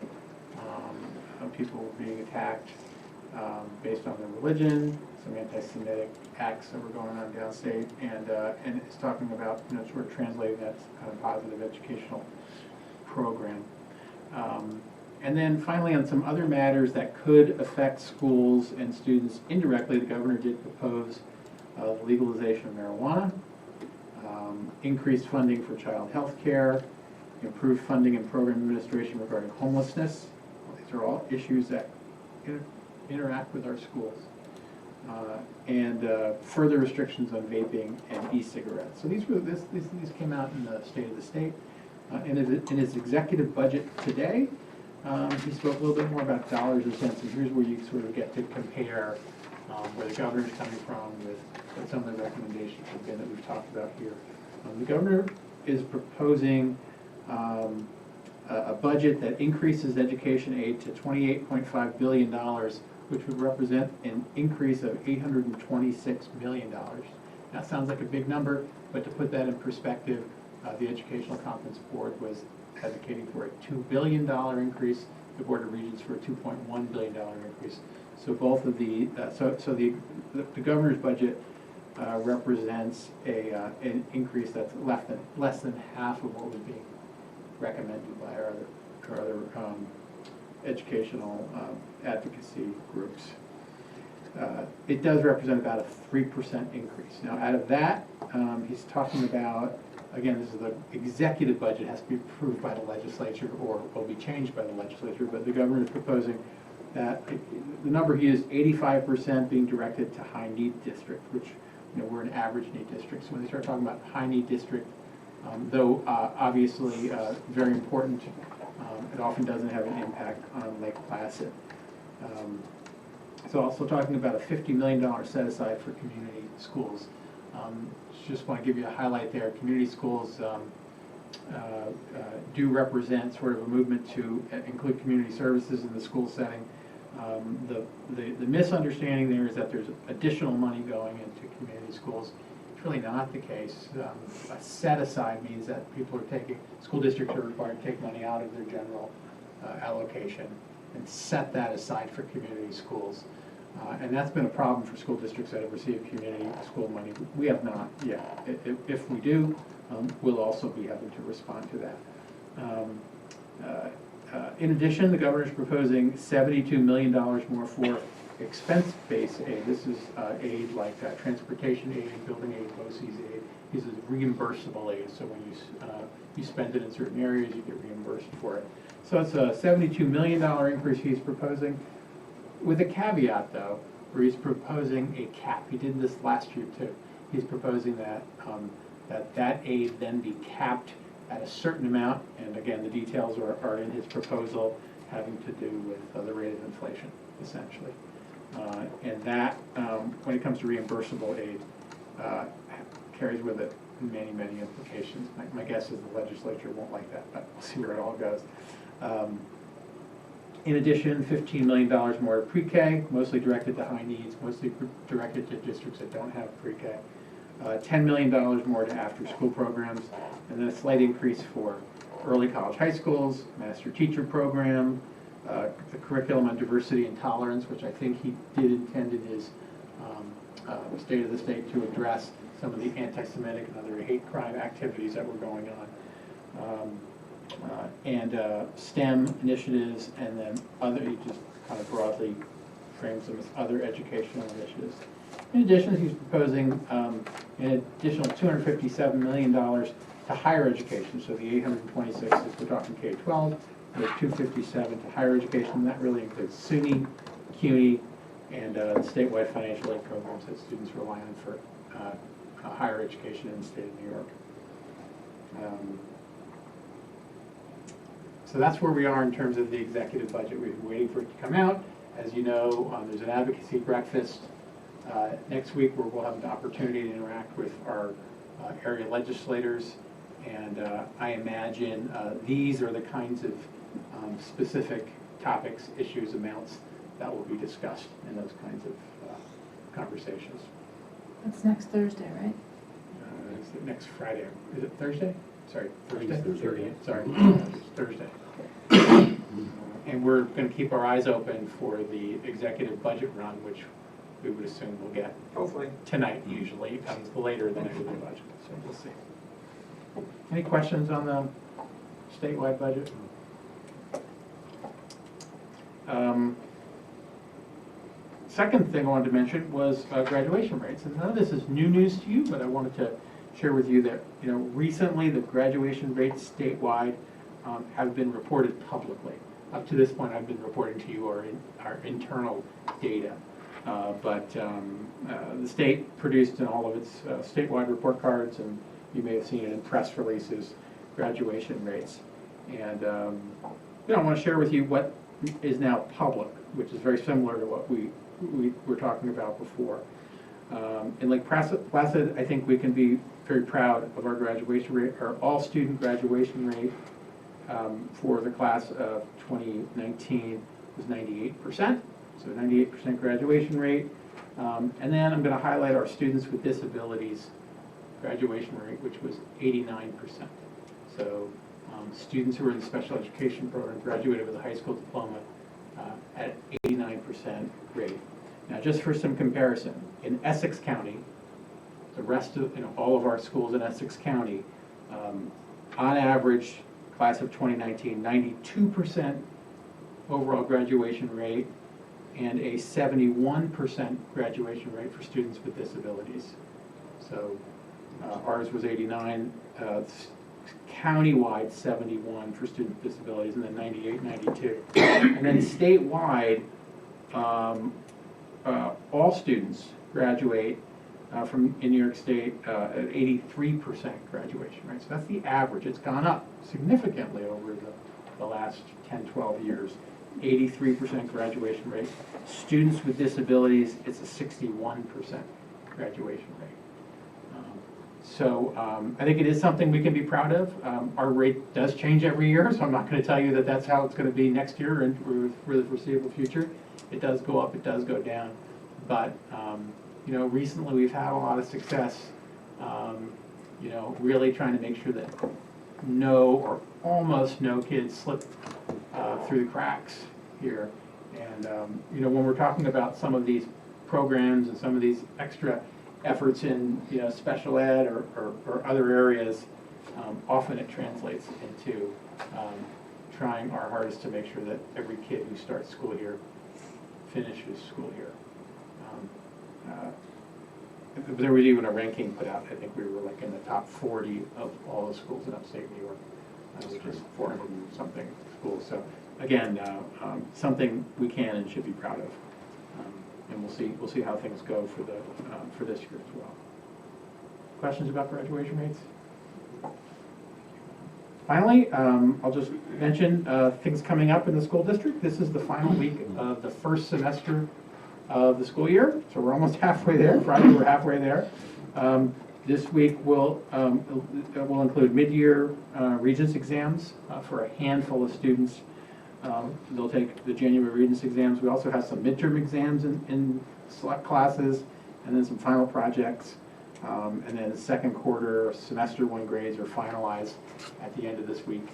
people were being attacked based on their religion, some anti-Semitic acts that were going on downstate, and it's talking about sort of translating that kind of positive educational program. And then finally, on some other matters that could affect schools and students indirectly, the governor did propose the legalization of marijuana, increased funding for child health care, improved funding and program administration regarding homelessness. These are all issues that interact with our schools. And further restrictions on vaping and e-cigarettes. So these came out in the State of the State. In his executive budget today, he spoke a little bit more about dollars and cents, and here's where you sort of get to compare where the governor's coming from with what some of the recommendations have been that we've talked about here. The governor is proposing a budget that increases education aid to $28.5 billion, which would represent an increase of $826 million. Now, it sounds like a big number, but to put that in perspective, the Educational Conference Board was advocating for a $2 billion increase, the Board of Regents for a $2.1 billion increase. So both of the governor's budget represents an increase that's less than half of what was being recommended by our other educational advocacy groups. It does represent about a 3% increase. Now, out of that, he's talking about, again, this is the executive budget, has to be approved by the legislature or will be changed by the legislature, but the governor is proposing that the number he used, 85% being directed to high need district, which we're an average need district. So when they start talking about high need district, though obviously very important, it often doesn't have an impact on Lake Placid. So also talking about a $50 million set aside for community schools. Just want to give you a highlight there. Community schools do represent sort of a movement to include community services in the school setting. The misunderstanding there is that there's additional money going into community schools. It's really not the case. A set aside means that school districts are required to take money out of their general allocation and set that aside for community schools. And that's been a problem for school districts that have received community school money. We have not yet. If we do, we'll also be having to respond to that. In addition, the governor is proposing $72 million more for expense-based aid. This is aid like transportation aid, building aid, BOCES aid. This is reimbursable aid, so when you spend it in certain areas, you get reimbursed for it. So it's a $72 million increase he's proposing, with a caveat though, where he's proposing a cap. He did this last year too. He's proposing that that aid then be capped at a certain amount, and again, the details are in his proposal, having to do with the rate of inflation, essentially. And that, when it comes to reimbursable aid, carries with it many, many implications. My guess is the legislature won't like that, but we'll see where it all goes. In addition, $15 million more to pre-K, mostly directed to high needs, mostly directed to districts that don't have pre-K. $10 million more to after-school programs, and then a slight increase for early college high schools, master teacher program, the curriculum on diversity and tolerance, which I think he did intend in his State of the State to address some of the anti-Semitic and other hate crime activities that were going on. And STEM initiatives, and then other, he just kind of broadly frames them as other educational initiatives. In addition, he's proposing an additional $257 million to higher education. So the 826, if we're talking K-12, there's 257 to higher education, and that really includes SUNY, CUNY, and the statewide financial aid programs that students rely on for higher education in the state of New York. So that's where we are in terms of the executive budget. We've been waiting for it to come out. As you know, there's an advocacy breakfast next week where we'll have an opportunity to interact with our area legislators, and I imagine these are the kinds of specific topics, issues, amounts that will be discussed in those kinds of conversations.
That's next Thursday, right?
It's next Friday. Is it Thursday? Sorry, Thursday?
Thursday.
Sorry, it's Thursday. And we're going to keep our eyes open for the executive budget run, which we would assume we'll get
Hopefully.
tonight. Usually it comes later than every budget, so we'll see. Any questions on the statewide budget? Second thing I wanted to mention was graduation rates. And none of this is new news to you, but I wanted to share with you that recently the graduation rates statewide have been reported publicly. Up to this point, I've been reporting to you our internal data. But the state produced in all of its statewide report cards, and you may have seen it in press releases, graduation rates. And I want to share with you what is now public, which is very similar to what we were talking about before. In Lake Placid, I think we can be very proud of our graduation rate. Our all-student graduation rate for the class of 2019 was 98%, so 98% graduation rate. And then I'm going to highlight our students with disabilities graduation rate, which was 89%. So students who are in the special education program graduated with a high school diploma at 89% rate. Now, just for some comparison, in Essex County, the rest of all of our schools in Essex County, on average, class of 2019, 92% overall graduation rate, and a 71% graduation rate for students with disabilities. So ours was 89, countywide 71 for students with disabilities, and then 98, 92. And then statewide, all students graduate in New York State at 83% graduation rate. So that's the average. It's gone up significantly over the last 10, 12 years. 83% graduation rate. Students with disabilities, it's a 61% graduation rate. So I think it is something we can be proud of. Our rate does change every year, so I'm not going to tell you that that's how it's going to be next year and for the foreseeable future. It does go up, it does go down. But recently we've had a lot of success, really trying to make sure that no or almost no kids slip through the cracks here. And, when we're talking about some of these programs and some of these extra efforts in, special ed or other areas, often it translates into trying our hardest to make sure that every kid who starts school here finishes school here. There was even a ranking put out. I think we were like in the top 40 of all the schools in upstate New York, which is 400 and something schools. So again, something we can and should be proud of. And we'll see how things go for this year as well. Questions about graduation rates? Finally, I'll just mention things coming up in the school district. This is the final week of the first semester of the school year, so we're almost halfway there. Friday, we're halfway there. This week will include mid-year Regents exams for a handful of students. They'll take the January Regents exams. We also have some midterm exams in select classes, and then some final projects. And then the second quarter semester 1 grades are finalized at the end of this week.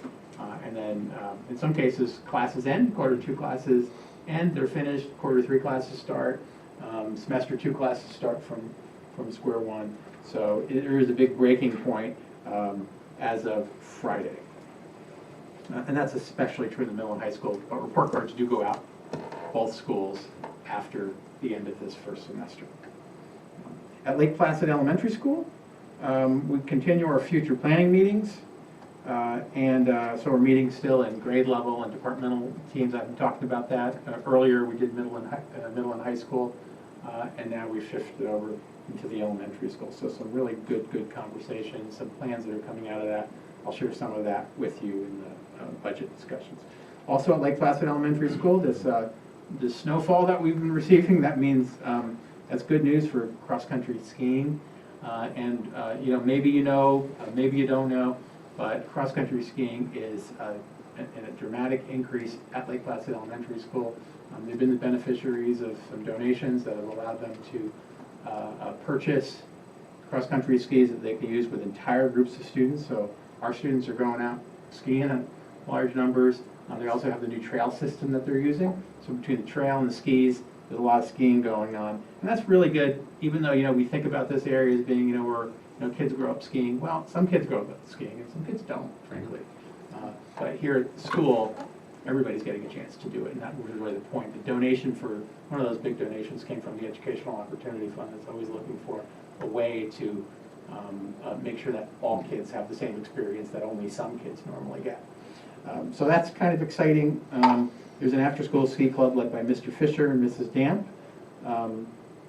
And then in some cases, classes end, quarter 2 classes end, they're finished, quarter 3 classes start, semester 2 classes start from square one. So there is a big breaking point as of Friday. And that's especially true in the middle and high school, but report cards do go out both schools after the end of this first semester. At Lake Placid Elementary School, we continue our future planning meetings. So we're meeting still in grade level and departmental teams. I've been talking about that. Earlier we did middle and high school, and now we've shifted over into the elementary school. So some really good conversations, some plans that are coming out of that. I'll share some of that with you in the budget discussions. Also at Lake Placid Elementary School, this snowfall that we've been receiving, that means that's good news for cross-country skiing. Maybe you know, maybe you don't know, but cross-country skiing is in a dramatic increase at Lake Placid Elementary School. They've been the beneficiaries of some donations that have allowed them to purchase cross-country skis that they can use with entire groups of students. So our students are going out skiing in large numbers. They also have the new trail system that they're using. So between the trail and the skis, there's a lot of skiing going on. And that's really good, even though, we think about this area as being, where kids grow up skiing. Well, some kids grow up skiing and some kids don't, frankly. But here at school, everybody's getting a chance to do it, and that was really the point. The donation one of those big donations came from the Educational Opportunity Fund. That's always looking for a way to make sure that all kids have the same experience that only some kids normally get. So that's kind of exciting. There's an after-school ski club led by Mr. Fisher and Mrs. Damp.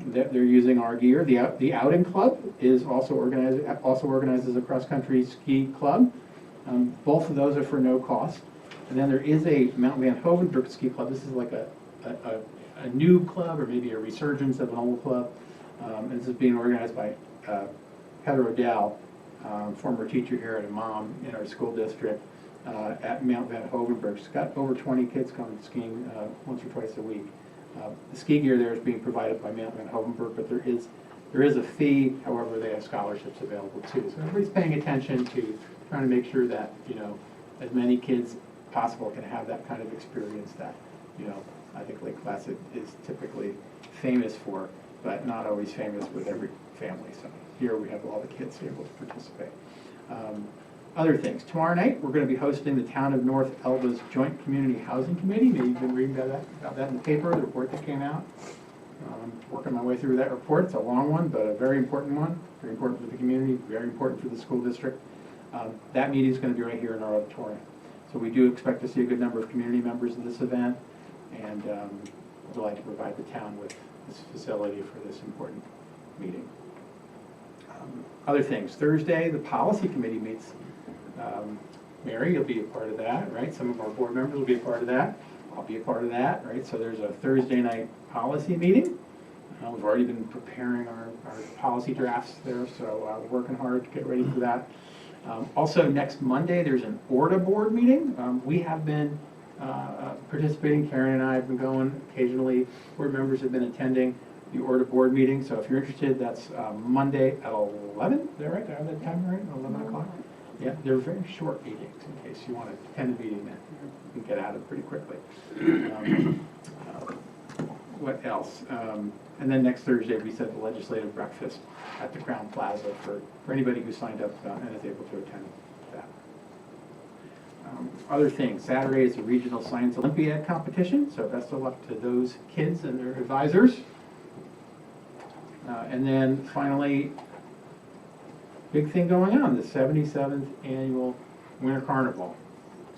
They're using our gear. The Outing Club is also organizes a cross-country ski club. Both of those are for no cost. And then there is a Mount Van Hovenberg Ski Club. This is like a new club, or maybe a resurgence of an old club. And this is being organized by Heather Odell, former teacher here and a mom in our school district at Mount Van Hovenberg. She's got over 20 kids coming skiing once or twice a week. The ski gear there is being provided by Mount Van Hovenberg, but there is a fee. However, they have scholarships available too. So everybody's paying attention to trying to make sure that as many kids possible can have that kind of experience that I think Lake Placid is typically famous for, but not always famous with every family. So here we have all the kids able to participate. Other things. Tomorrow night we're going to be hosting the Town of North Elba's Joint Community Housing Committee. Maybe you've been reading about that in the paper, the report that came out. Working my way through that report. It's a long one, but a very important one. Very important for the community, very important for the school district. That meeting is going to be right here in our auditorium. So we do expect to see a good number of community members at this event, and we'd like to provide the town with this facility for this important meeting. Other things. Thursday, the policy committee meets. Mary, you'll be a part of that, right? Some of our board members will be a part of that. I'll be a part of that, right? So there's a Thursday night policy meeting. We've already been preparing our policy drafts there, so we're working hard to get ready for that. Also, next Monday, there's an ORDA board meeting. We have been participating. Karen and I have been going occasionally. Board members have been attending the ORDA board meeting. So if you're interested, that's Monday at 11. Is that right? Did I have that time right? 11 o'clock? Yeah, they're very short meetings, in case you want to attend a meeting that you can get out of pretty quickly. What else? And then next Thursday, we said the legislative breakfast at the Crown Plaza for anybody who signed up and is able to attend that. Other things, Saturday is the Regional Science Olympiad competition, so best of luck to those kids and their advisors. And then finally, big thing going on, the 77th Annual Winter Carnival.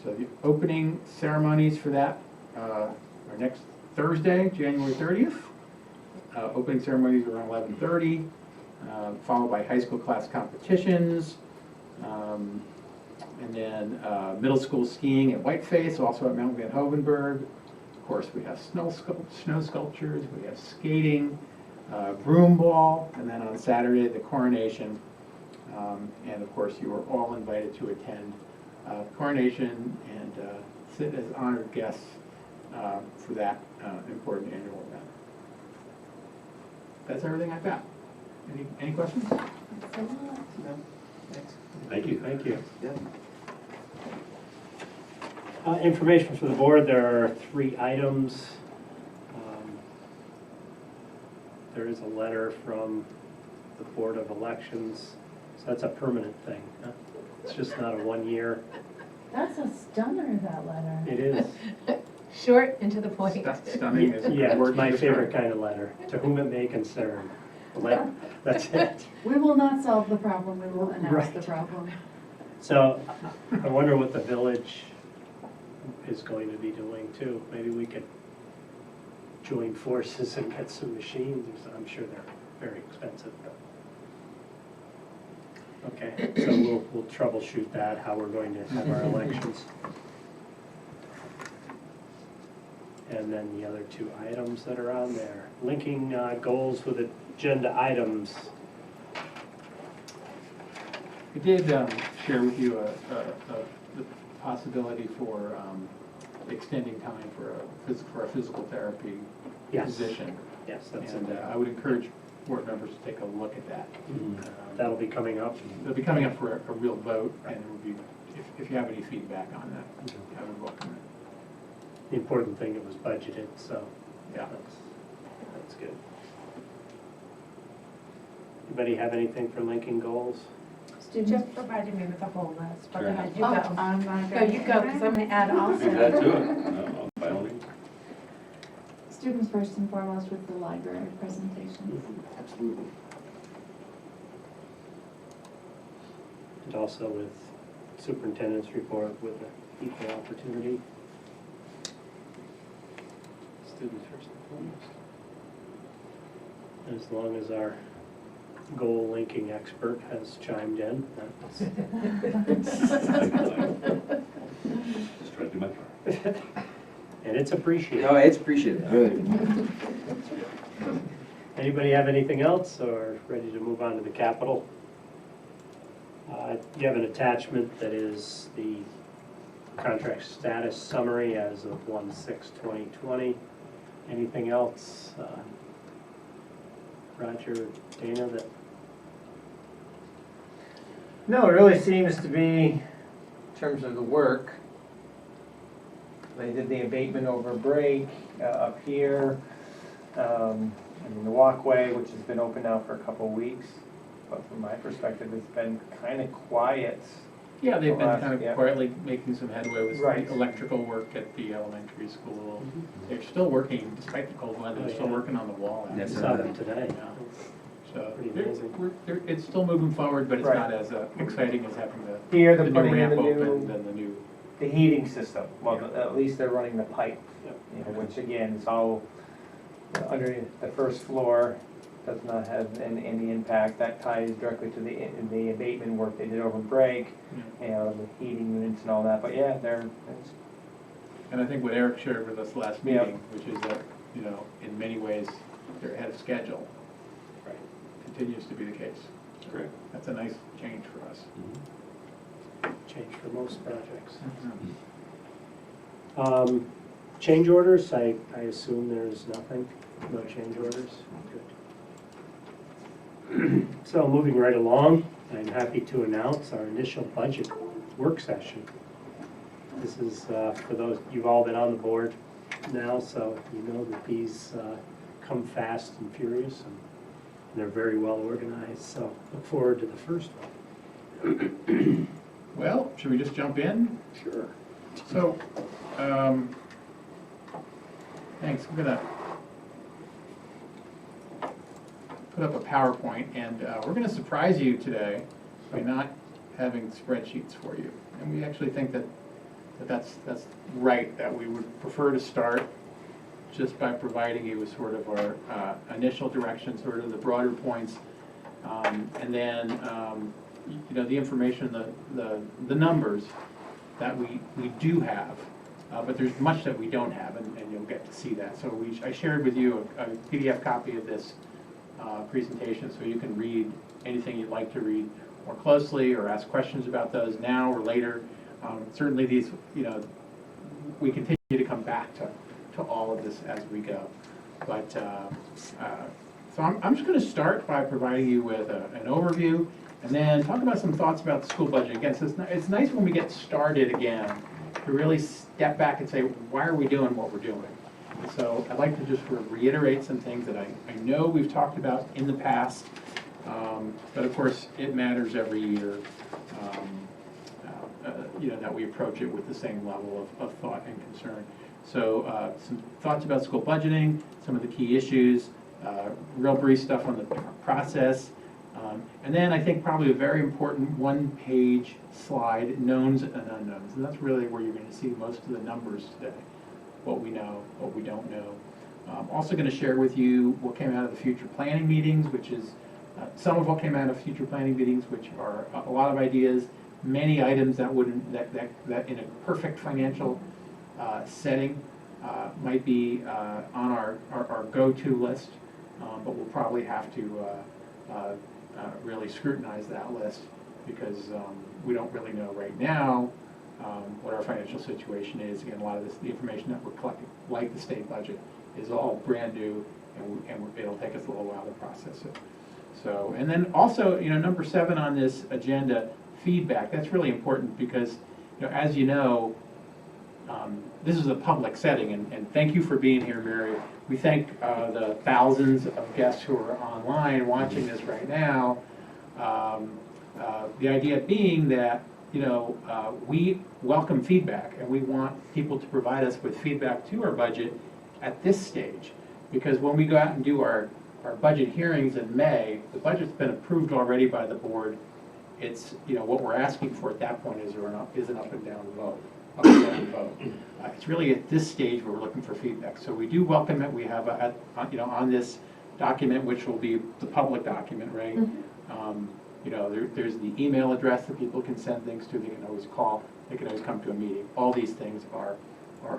So the opening ceremonies for that are next Thursday, January 30th. Opening ceremonies are around 11:30, followed by high school class competitions. And then middle school skiing at Whiteface, also at Mount Van Hovenberg. Of course, we have snow sculptures, we have skating, broom ball, and then on Saturday, the coronation. And of course, you are all invited to attend coronation and sit as honored guests for that important annual event. That's everything I've got. Any questions? No? Thanks.
Thank you.
Thank you.
Yeah.
Information for the board, there are 3 items. There is a letter from the Board of Elections, so that's a permanent thing. Huh? It's just not a 1-year.
That's a stunner, that letter.
It is.
Short and to the point.
Stunning is
Yeah,
the word
it's my
to
favorite
describe.
kind of letter, to whom it may concern. That's it.
We will not solve the problem, we will announce
Right.
the problem.
So I wonder what the village is going to be doing too. Maybe we could join forces and get some machines or something. I'm sure they're very expensive, but. Okay, so we'll troubleshoot that, how we're going to have our elections. And then the other 2 items that are on there. Linking goals with agenda items.
I did share with you the possibility for extending time for a physical therapy
Yes.
position.
Yes, that's in
And
there.
I would encourage board members to take a look at that.
That'll be coming up.
They'll be coming up for a real vote, and it would be, if you have any feedback on that, I would welcome it.
The important thing, it was budgeted, so
Yeah.
that's good. Anybody have anything for linking goals?
Jeff provided me with a whole list, but
Sure.
go ahead, you
Oh,
go.
I'm not
Go, you go, because I'm going to add
Do
also.
that to it. No, by all means.
Students first and foremost with the library presentations.
Absolutely.
And also with Superintendents Report with the equal opportunity. Students first and foremost. As long as our goal linking expert has chimed in, that's.
Just try to do my part.
And it's appreciated.
No, it's appreciated, really.
Anybody have anything else, or ready to move on to the Capitol? You have an attachment that is the contract status summary as of 1/6/2020. Anything else, Roger, Dana, that?
No, it really seems to be, in terms of the work, they did the abatement over break up here, the walkway, which has been open now for a couple of weeks. But from my perspective, it's been kind of quiet.
Yeah, they've been
Last-
kind of
yeah.
quietly making some headway with
Right.
the electrical work at the elementary school. They're still working, despite the cold weather, they're still working on the wall. out
I
Yes,
there.
saw them today.
So
Pretty
they're-
amazing.
it's still moving forward, but it's
Right.
not as exciting as having
Here,
the
they're
new
putting in
ramp
the
opened
new,
and the new.
the heating system. Well,
Yeah.
at least they're running the pipe,
Yep.
which again is all underneath the first floor. Does not have any impact. That ties directly to the abatement work they did over break, and the heating units and all that. But yeah,
And I think what Eric shared with us last
Yeah.
meeting, which is that, in many ways, they're ahead of schedule.
Right.
Continues to be the case.
Great.
That's a nice change for us.
Change for most projects.
Mm-hmm.
Change orders, I assume there's nothing, no change orders? Good. So moving right along, I'm happy to announce our initial budget work session. This is for those, you've all been on the board now, so you know that these come fast and furious, and they're very well organized, so look forward to the first one.
Well, should we just jump in?
Sure.
So, thanks, I'm gonna put up a PowerPoint, and we're gonna surprise you today by not having spreadsheets for you. And we actually think that's right, that we would prefer to start just by providing you with sort of our initial direction, sort of the broader points, and then you know, the information, the numbers that we do have, but there's much that we don't have, and you'll get to see that. So I shared with you a PDF copy of this presentation, so you can read anything you'd like to read more closely or ask questions about those now or later. Certainly these, you know, we continue to come back to all of this as we go. But so I'm just going to start by providing you with an overview, and then talk about some thoughts about the school budget. Again, so it's nice when we get started again to really step back and say, why are we doing what we're doing? And so I'd like to just sort of reiterate some things that I know we've talked about in the past, but of course it matters every year, you know, that we approach it with the same level of thought and concern. So some thoughts about school budgeting, some of the key issues, real brief stuff on the process, and then I think probably a very important one-page slide, knowns and unknowns. And that's really where you're going to see most of the numbers today, what we know, what we don't know. I'm also going to share with you what came out of the future planning meetings, which is some of what came out of future planning meetings, which are a lot of ideas, many items that wouldn't, that in a perfect financial setting might be on our go-to list, but we'll probably have to really scrutinize that list, because we don't really know right now what our financial situation is. Again, a lot of the information that we're collecting, like the state budget, is all brand new, and it'll take us a little while to process it. So, and then also, you know, number 7 on this agenda, feedback. That's really important because, you know, as you know, this is a public setting, and thank you for being here, Mary. We thank the thousands of guests who are online watching this right now. The idea being that, you know, we welcome feedback, and we want people to provide us with feedback to our budget at this stage. Because when we go out and do our budget hearings in May, the budget's been approved already by the board. It's, you know, what we're asking for at that point is an up and down vote. It's really at this stage where we're looking for feedback. So we do welcome it. We have, you know, on this document, which will be the public document, right? Mm-hmm. You know, there's the email address that people can send things to. They can always call. They can always come to a meeting. All these things are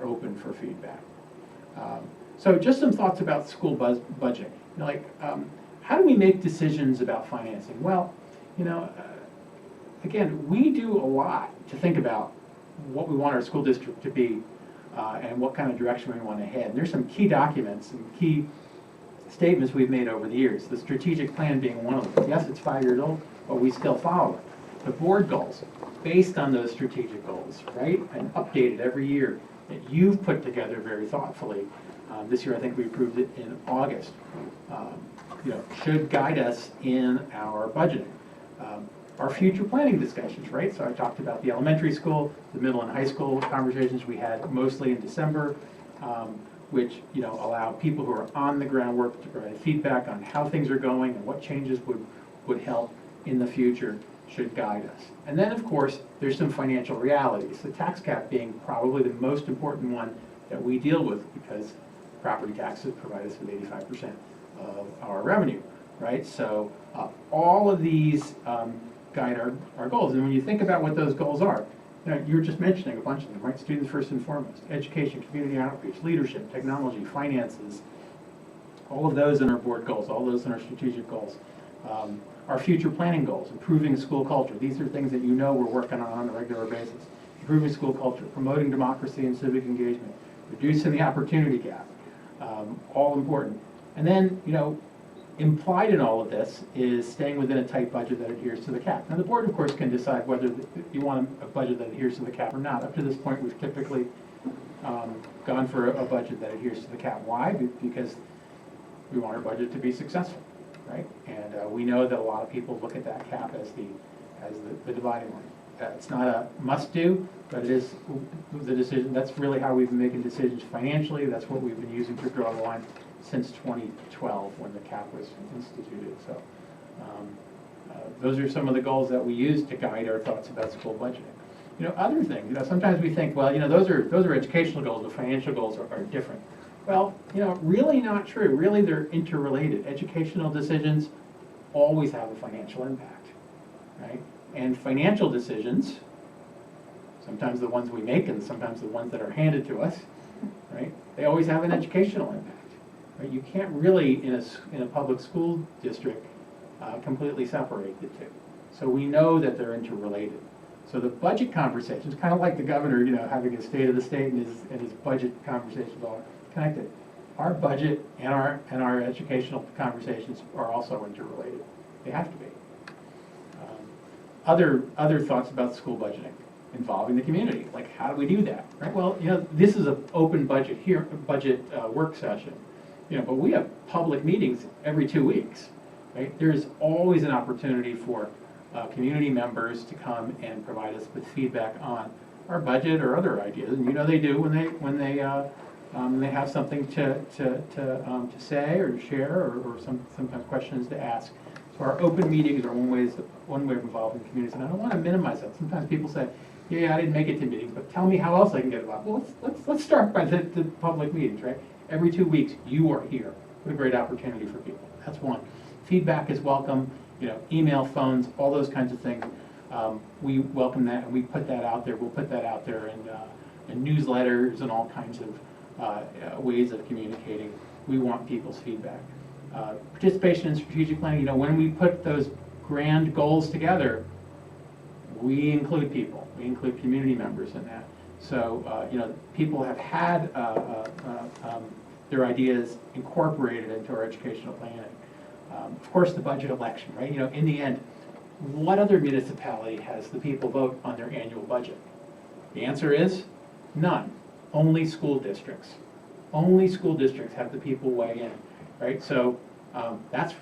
open for feedback. So just some thoughts about school budgeting. You know, like, how do we make decisions about financing? Well, you know, again, we do a lot to think about what we want our school district to be and what kind of direction we want to head. And there's some key documents and key statements we've made over the years, the strategic plan being one of them. Yes, it's 5 years old, but we still follow it. The board goals, based on those strategic goals, right, and updated every year, that you've put together very thoughtfully. This year, I think we approved it in August. You know, should guide us in our budgeting. Our future planning discussions, right? So I talked about the elementary school, the middle and high school conversations we had mostly in December, which, you know, allow people who are on the groundwork to provide feedback on how things are going and what changes would help in the future, should guide us. And then, of course, there's some financial realities, the tax cap being probably the most important one that we deal with, because property taxes provide us with 85% of our revenue, right? So all of these guide our goals. And when you think about what those goals are, you know, you were just mentioning a bunch of them, right? Students first and foremost, education, community outreach, leadership, technology, finances, all of those in our board goals, all those in our strategic goals. Our future planning goals, improving school culture. These are things that you know we're working on a regular basis. Improving school culture, promoting democracy and civic engagement, reducing the opportunity gap, all important. And then, you know, Implied in all of this is staying within a tight budget that adheres to the cap. Now, the board, of course, can decide whether you want a budget that adheres to the cap or not. Up to this point, we've typically gone for a budget that adheres to the cap. Why? Because we want our budget to be successful, right? And we know that a lot of people look at that cap as the dividing line. It's not a must-do, but it is the decision. That's really how we've been making decisions financially. That's what we've been using to draw the line since 2012 when the cap was instituted. So those are some of the goals that we use to guide our thoughts about school budgeting. Other things, sometimes we think, well, those are educational goals, the financial goals are different. Well, really not true. Really, they're interrelated. Educational decisions always have a financial impact, right? And financial decisions, sometimes the ones we make and sometimes the ones that are handed to us, right? They always have an educational impact. Right? You can't really, in a public school district, completely separate the two. So we know that they're interrelated. So the budget conversations, kind of like the governor, having his state of the state and his budget conversations all connected. Our budget and our educational conversations are also interrelated. They have to be. Other thoughts about school budgeting involving the community, like how do we do that? Right? Well, this is an open budget work session. But we have public meetings every 2 weeks, right? There's always an opportunity for community members to come and provide us with feedback on our budget or other ideas, and they do when they have something to say or to share or sometimes questions to ask. So our open meetings are one way of involving communities, and I don't want to minimize that. Sometimes people say, yeah, I didn't make it to meetings, but tell me how else I can get involved. Well, let's start by the public meetings, right? Every 2 weeks, you are here. What a great opportunity for people. That's one. Feedback is welcome. Email, phones, all those kinds of things. We welcome that, and we put that out there. We'll put that out there in newsletters and all kinds of ways of communicating. We want people's feedback. Participation in strategic planning. When we put those grand goals together, we include people. We include community members in that. So, people have had their ideas incorporated into our educational planning. Of course, the budget election, right? In the end, what other municipality has the people vote on their annual budget? The answer is none. Only school districts. Only school districts have the people weigh in, right? So that's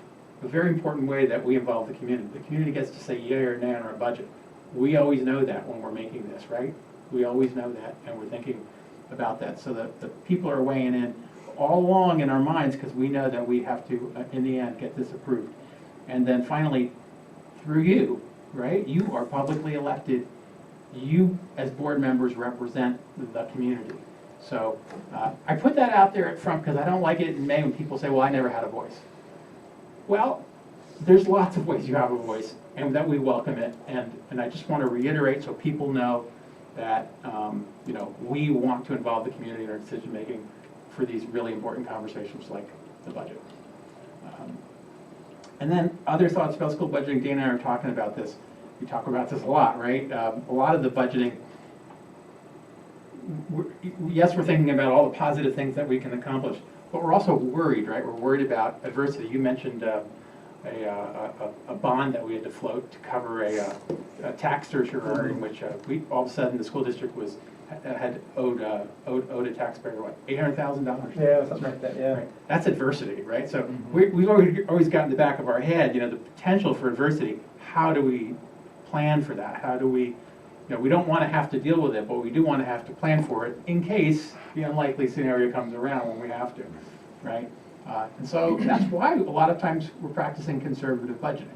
a very important way that we involve the community. The community gets to say yea or nay on our budget. We always know that when we're making this, right? We always know that, and we're thinking about that. So that the people are weighing in all along in our minds because we know that we have to, in the end, get this approved. And then finally, through you, right? You are publicly elected. You, as board members, represent the community. So I put that out there at front because I don't like it in May when people say, well, I never had a voice. Well, there's lots of ways you have a voice, and that we welcome it. And I just want to reiterate so people know that we want to involve the community in our decision making for these really important conversations like the budget. And then other thoughts about school budgeting. Dana and I are talking about this. We talk about this a lot, right? A lot of the budgeting, yes, we're thinking about all the positive things that we can accomplish, but we're also worried, right? We're worried about adversity. You mentioned a bond that we had to float to cover a tax surcharge in which we all of a sudden the school district had owed a taxpayer what, $800,000.
Yeah, something like that. Yeah.
Right. That's adversity, right? So we've always got in the back of our head, the potential for adversity. How do we plan for that? How do we, we don't want to have to deal with it, but we do want to have to plan for it in case the unlikely scenario comes around when we have to, right? And so that's why a lot of times we're practicing conservative budgeting.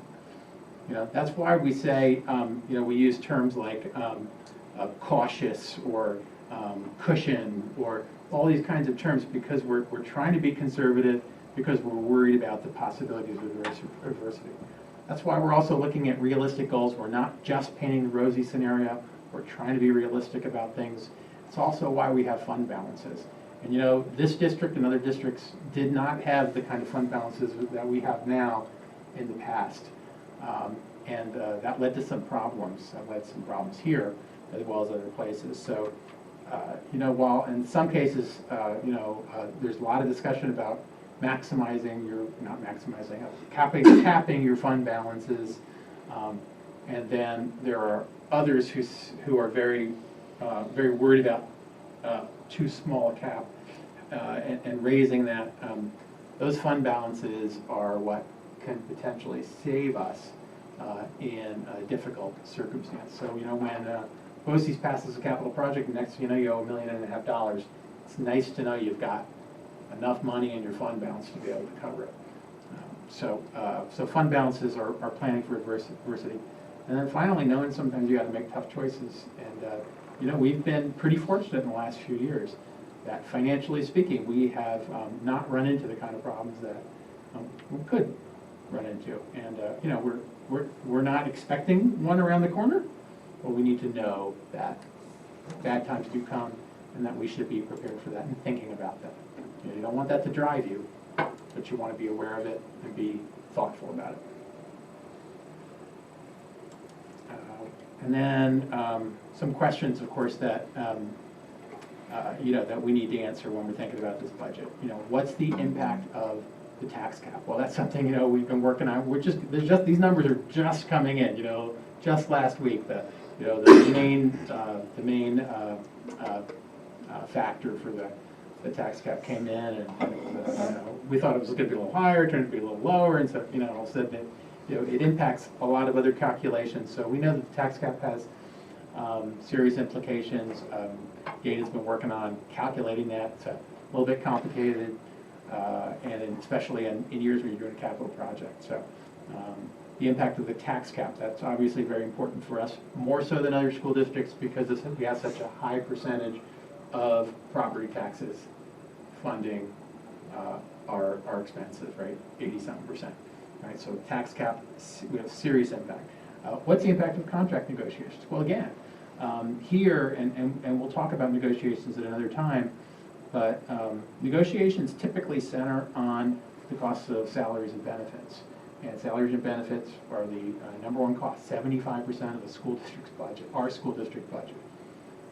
That's why we say, we use terms like cautious or cushion or all these kinds of terms because we're trying to be conservative because we're worried about the possibilities of adversity. That's why we're also looking at realistic goals. We're not just painting the rosy scenario. We're trying to be realistic about things. It's also why we have fund balances. And this district and other districts did not have the kind of fund balances that we have now in the past. And that led to some problems. That led to some problems here as well as other places. So, while in some cases, there's a lot of discussion about capping your fund balances. And then there are others who are very worried about too small a cap and raising that. Those fund balances are what can potentially save us in a difficult circumstance. So, when BOCES passes a capital project, the next thing you know, you owe $1.5 million. It's nice to know you've got enough money in your fund balance to be able to cover it. So fund balances are planning for adversity. And then finally, knowing sometimes you got to make tough choices. And we've been pretty fortunate in the last few years that financially speaking, we have not run into the kind of problems that we could run into. And we're not expecting one around the corner, but we need to know that bad times do come and that we should be prepared for that and thinking about that. You don't want that to drive you, but you want to be aware of it and be thoughtful about it. And then some questions, of course, that that we need to answer when we're thinking about this budget. What's the impact of the tax cap? Well, that's something we've been working on. These numbers are just coming in. Just last week, the main factor for the tax cap came in, and we thought it was going to be a little higher, turned out to be a little lower, and so all of a sudden it impacts a lot of other calculations. So we know that the tax cap has serious implications. Gaeta's been working on calculating that. It's a little bit complicated, and especially in years when you're doing a capital project. So the impact of the tax cap, that's obviously very important for us, more so than other school districts because we have such a high percentage of property taxes funding our expenses, right? 80-something%. Right, so tax cap, we have serious impact. What's the impact of contract negotiations? Well, again, here, and we'll talk about negotiations at another time, but negotiations typically center on the costs of salaries and benefits. And salaries and benefits are the number one cost. 75% of the school district's budget, our school district budget,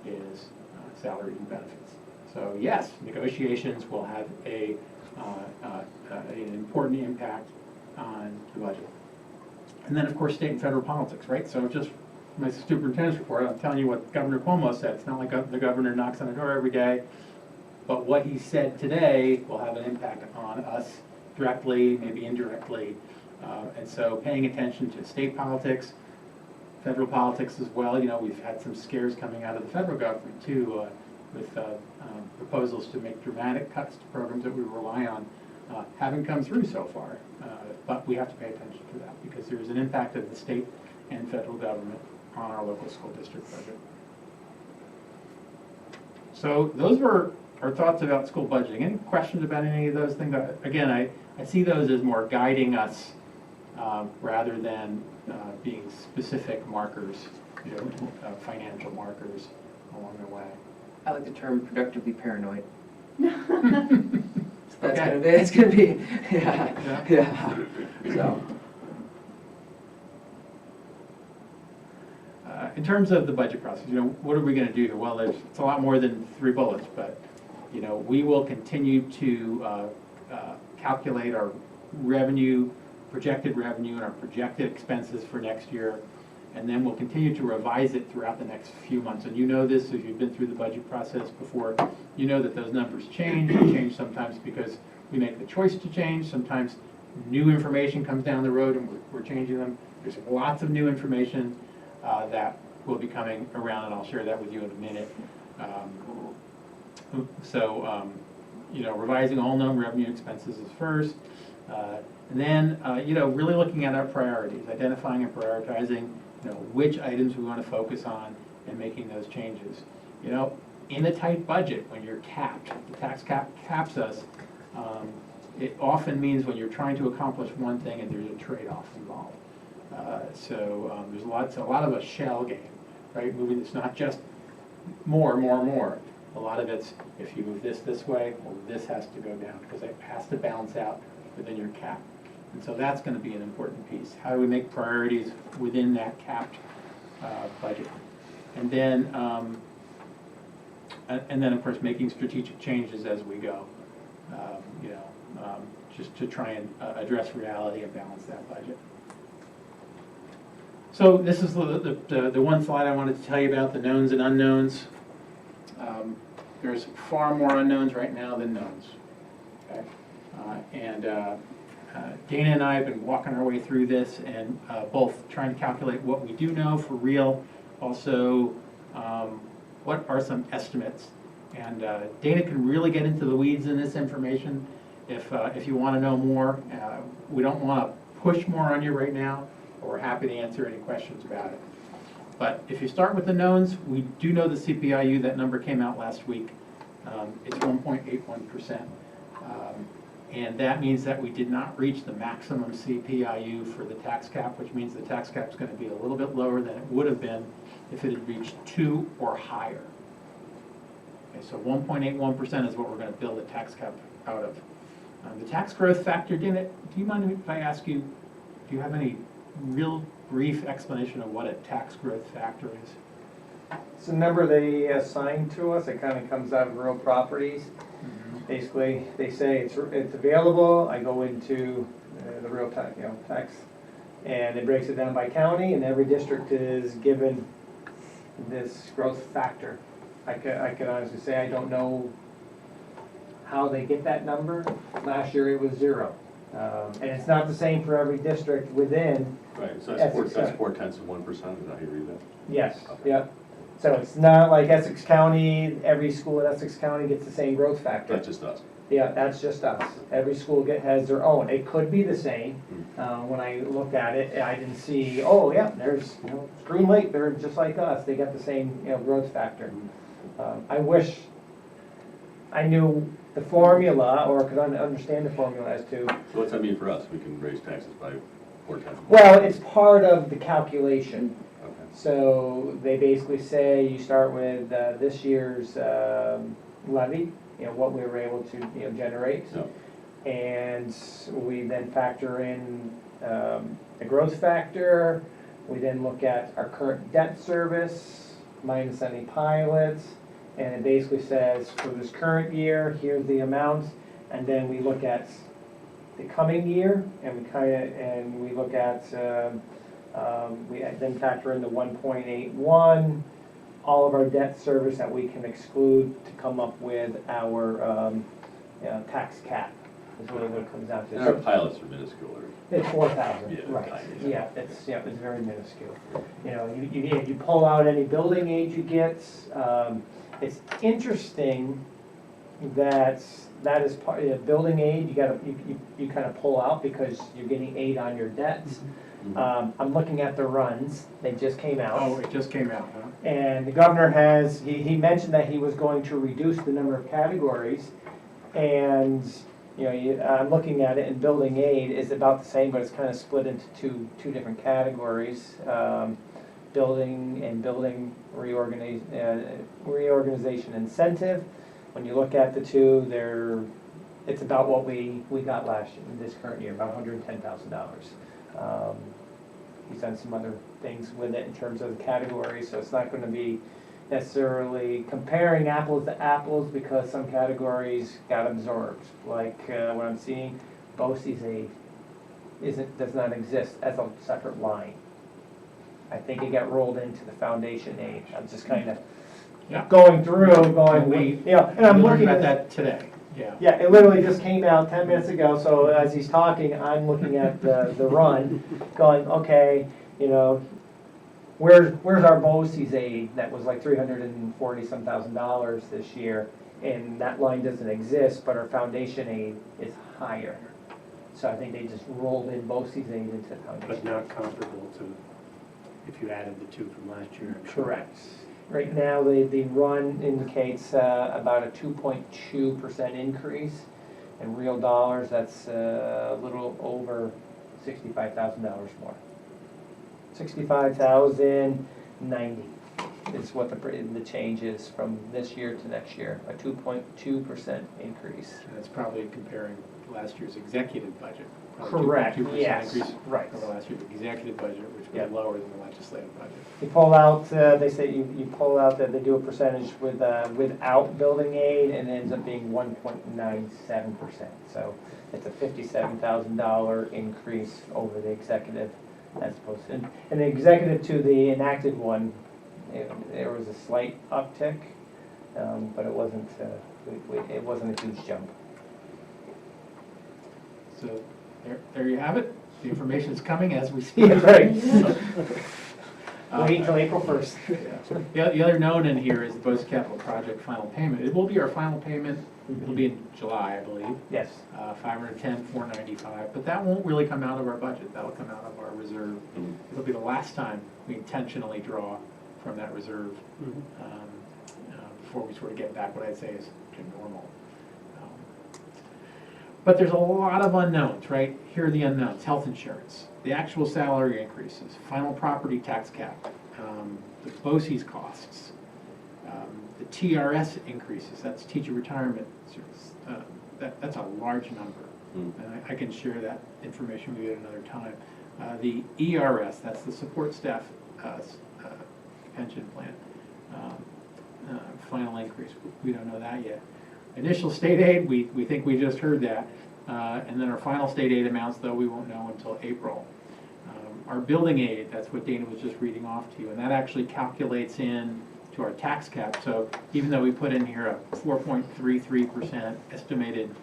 is salaries and benefits. So yes, negotiations will have an important impact on the budget. And then, of course, state and federal politics, right? So just my superintendent's report, I'm telling you what Governor Cuomo said. It's not like the governor knocks on the door every day, but what he said today will have an impact on us directly, maybe indirectly. And so paying attention to state politics, federal politics as well. We've had some scares coming out of the federal government, too, with proposals to make dramatic cuts to programs that we rely on. Haven't come through so far, but we have to pay attention to that because there is an impact of the state and federal government on our local school district budget. So those were our thoughts about school budgeting. Any questions about any of those things? Again, I see those as more guiding us rather than being specific markers, financial markers along the way.
I like the term productively paranoid.
Okay.
That's gonna be, yeah. So.
In terms of the budget process, what are we going to do here? Well, it's a lot more than 3 bullets, but we will continue to calculate our revenue, projected revenue, and our projected expenses for next year, and then we'll continue to revise it throughout the next few months. And this if you've been through the budget process before. That those numbers change. They change sometimes because we make the choice to change. Sometimes new information comes down the road and we're changing them. There's lots of new information that will be coming around, and I'll share that with you in a minute. Revising all known revenue expenses is first. And then, really looking at our priorities, identifying and prioritizing, which items we want to focus on and making those changes. In a tight budget, when you're capped, the tax cap caps us, it often means when you're trying to accomplish one thing and there's a trade-off involved. There's a lot of a shell game, right? It's not just more. A lot of it's, if you move this way, well, this has to go down because it has to balance out within your cap. And so that's going to be an important piece. How do we make priorities within that capped budget? And then, of course, making strategic changes as we go. just to try and address reality and balance that budget. So this is the one slide I wanted to tell you about, the knowns and unknowns. There's far more unknowns right now than knowns. Okay? Dana and I have been walking our way through this and both trying to calculate what we do know for real, also what are some estimates. And Dana can really get into the weeds in this information if you want to know more. We don't want to push more on you right now, but we're happy to answer any questions about it. But if you start with the knowns, we do know the CPIU, that number came out last week. It's 1.81%. And that means that we did not reach the maximum CPIU for the tax cap, which means the tax cap is going to be a little bit lower than it would have been if it had reached 2 or higher. Okay, so 1.81% is what we're going to build a tax cap out of. The tax growth factor, Dana, do you mind if I ask you, do you have any real brief explanation of what a tax growth factor is?
It's a number they assign to us. It kind of comes out of real properties. Basically, they say it's available. I go into the real tax, and it breaks it down by county, and every district is given this growth factor. I can honestly say I don't know how they get that number. Last year it was 0. And it's not the same for every district within.
Right, so that's 4/10 of 1%, is that how you read that?
Yes,
Okay.
yep. So it's not like Essex County, every school in Essex County gets the same growth factor.
That's just us.
Yeah, that's just us. Every school has their own. It could be the same. When I looked at it, I didn't see, oh yeah, there's, Groom Lake, they're just like us. They got the same, growth factor. I wish I knew the formula or could understand the formula as to.
So what's that mean for us? We can raise taxes by 4/10?
Well, it's part of the calculation.
Okay.
So they basically say you start with this year's levy, what we were able to generate.
No.
And we then factor in the growth factor. We then look at our current debt service minus any pilots. And it basically says for this current year, here's the amount. And then we look at the coming year and we look at, we then factor in the 1.81, all of our debt service that we can exclude to come up with our tax cap, is really what it comes down to.
And our pilots are minuscule.
It's 4,000,
Yeah,
right,
tiny.
yeah, it's very minuscule. You pull out any building aid you get, it's interesting that is part of building aid, you kind of pull out because you're getting aid on your debts. I'm looking at the runs, they just came out.
Oh, it just came out, huh?
And the governor has, he mentioned that he was going to reduce the number of categories. And, I'm looking at it, and building aid is about the same, but it's kind of split into two different categories. Building reorganization incentive. When you look at the two, it's about what we got last year, this current year, about $110,000. He's done some other things with it in terms of the categories, so it's not going to be necessarily comparing apples to apples because some categories got absorbed. Like what I'm seeing, BOCES aid does not exist as a separate line. I think it got rolled into the foundation aid. I'm just kind of going through, and I'm
We
looking
learned
at
about that today. Yeah.
Yeah, it literally just came out 10 minutes ago, so as he's talking, I'm looking at the run, going, okay, where's our BOCES aid that was like $340-some thousand this year, and that line doesn't exist, but our foundation aid is higher. So I think they just rolled in BOCES aid into the foundation.
But not comparable to if you added the two from last year, I'm sure.
Correct. Right now, the run indicates about a 2.2% increase. In real dollars, that's a little over $65,000 more. $65,090 is what the change is from this year to next year, a 2.2% increase.
That's probably comparing last year's executive budget.
Correct,
2%
yes,
increase
right.
over last year's executive budget, which
Yeah.
was lower than the legislative budget.
You pull out, they say you pull out that they do a percentage with, without building aid, and it ends up being 1.97%. So it's a $57,000 increase over the executive as opposed to, and the executive to the enacted one, there was a slight uptick, but it wasn't a huge jump.
So there you have it. The information is coming as we speak.
Yeah, right. Wait until April 1st.
The other note in here is the Bose Capital Project final payment. It will be our final payment. It'll be in July, I believe.
Yes.
$510,495, but that won't really come out of our budget. That'll come out of our reserve. It'll be the last time we intentionally draw from that reserve before we sort of get back what I'd say is to normal. But there's a lot of unknowns, right? Here are the unknowns: health insurance, the actual salary increases, final property tax cap, the BOCES costs, the TRS increases, that's teacher retirement service. That's a large number. And I can share that information with you at another time. The ERS, that's the support staff pension plan, final increase, we don't know that yet. Initial state aid, we think we just heard that. And then our final state aid amounts, though, we won't know until April. Our building aid, that's what Dana was just reading off to you, and that actually calculates in to our tax cap. So even though we put in here a 4.33% estimated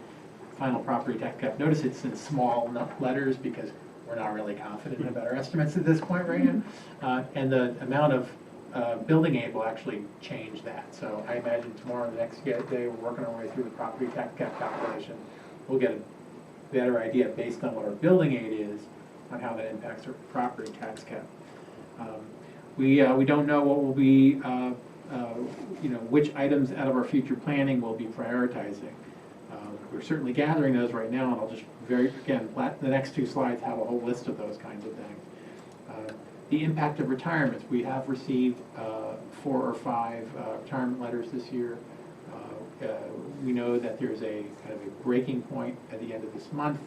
final property tax cap, notice it's in small letters because we're not really confident about our estimates at this point right now. And the amount of building aid will actually change that. So I imagine tomorrow, the next day, we're working our way through the property tax cap calculation. We'll get a better idea based on what our building aid is on how that impacts our property tax cap. We don't know what will be, which items out of our future planning we'll be prioritizing. We're certainly gathering those right now, and I'll just the next two slides have a whole list of those kinds of things. The impact of retirements. We have received 4 or 5 retirement letters this year. We know that there's a kind of a breaking point at the end of this month,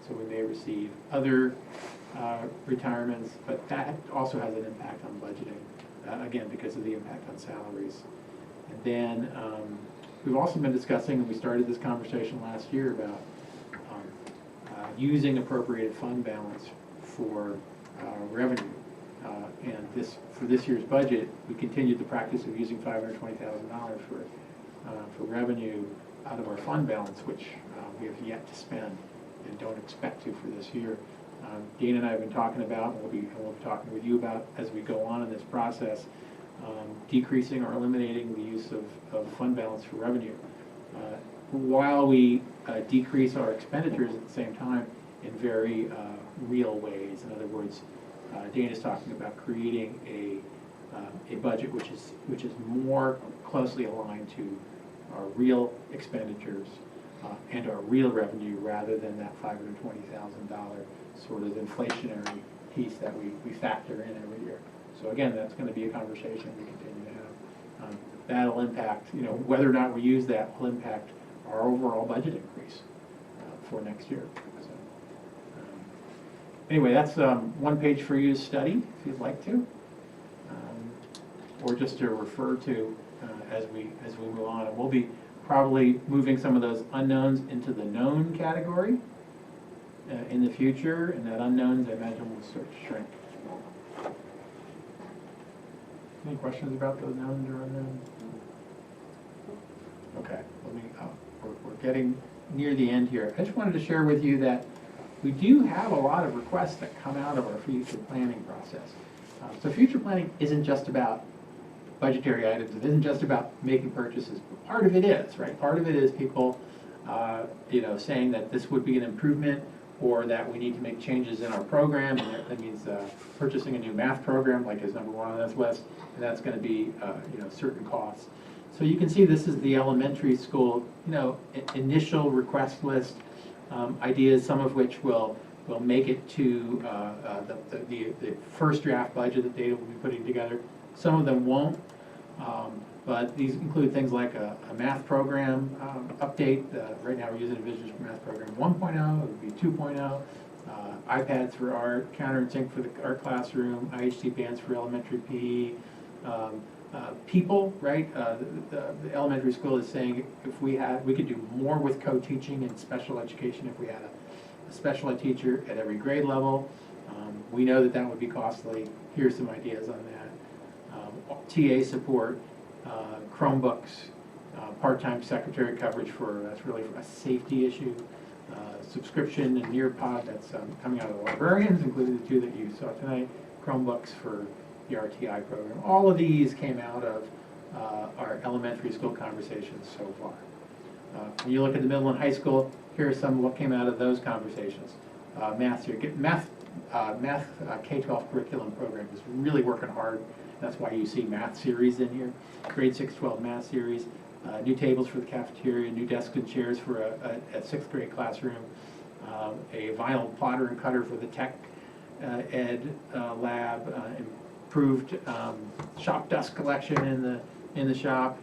so we may receive other retirements, but that also has an impact on budgeting, again, because of the impact on salaries. And then we've also been discussing, and we started this conversation last year, about using appropriated fund balance for revenue. And for this year's budget, we continued the practice of using $520,000 for revenue out of our fund balance, which we have yet to spend and don't expect to for this year. Dana and I have been talking about, and we'll be talking with you about as we go on in this process, decreasing or eliminating the use of fund balance for revenue. While we decrease our expenditures at the same time in very real ways. In other words, Dana's talking about creating a budget which is more closely aligned to our real expenditures and our real revenue, rather than that $520,000 sort of inflationary piece that we factor in every year. So again, that's going to be a conversation we continue to have. That'll impact, whether or not we use that will impact our overall budget increase for next year. So, anyway, that's one page for you to study if you'd like to, or just to refer to as we move on. And we'll be probably moving some of those unknowns into the known category in the future, and that unknowns, I imagine, will start to shrink. Any questions about those knowns or unknowns? Okay, we're getting near the end here. I just wanted to share with you that we do have a lot of requests that come out of our future planning process. So future planning isn't just about budgetary items. It isn't just about making purchases. But part of it is, right? Part of it is people, saying that this would be an improvement, or that we need to make changes in our program, and that means purchasing a new math program, like is number 1 on this list, and that's going to be, certain costs. So you can see this is the elementary school, initial request list, ideas, some of which will make it to the first draft budget that Dana will be putting together. Some of them won't. But these include things like a math program update. Right now we're using a Vision for Math program 1.0, it would be 2.0. iPads for art, counter and sync for the art classroom, IHT bands for elementary PE. People, right? The elementary school is saying if we could do more with co-teaching and special education if we had a special ed teacher at every grade level. We know that would be costly. Here's some ideas on that. TA support, Chromebooks, part-time secretary coverage that's really a safety issue. Subscription and Nearpod, that's coming out of the librarians, including the two that you saw tonight. Chromebooks for the RTI program. All of these came out of our elementary school conversations so far. When you look at the middle and high school, here are some of what came out of those conversations. Math K-12 curriculum program is really working hard. That's why you see math series in here. Grade 6-12 math series. New tables for the cafeteria, new desks and chairs for a 6th grade classroom, a vinyl plotter and cutter for the tech ed lab, improved shop dust collection in the shop,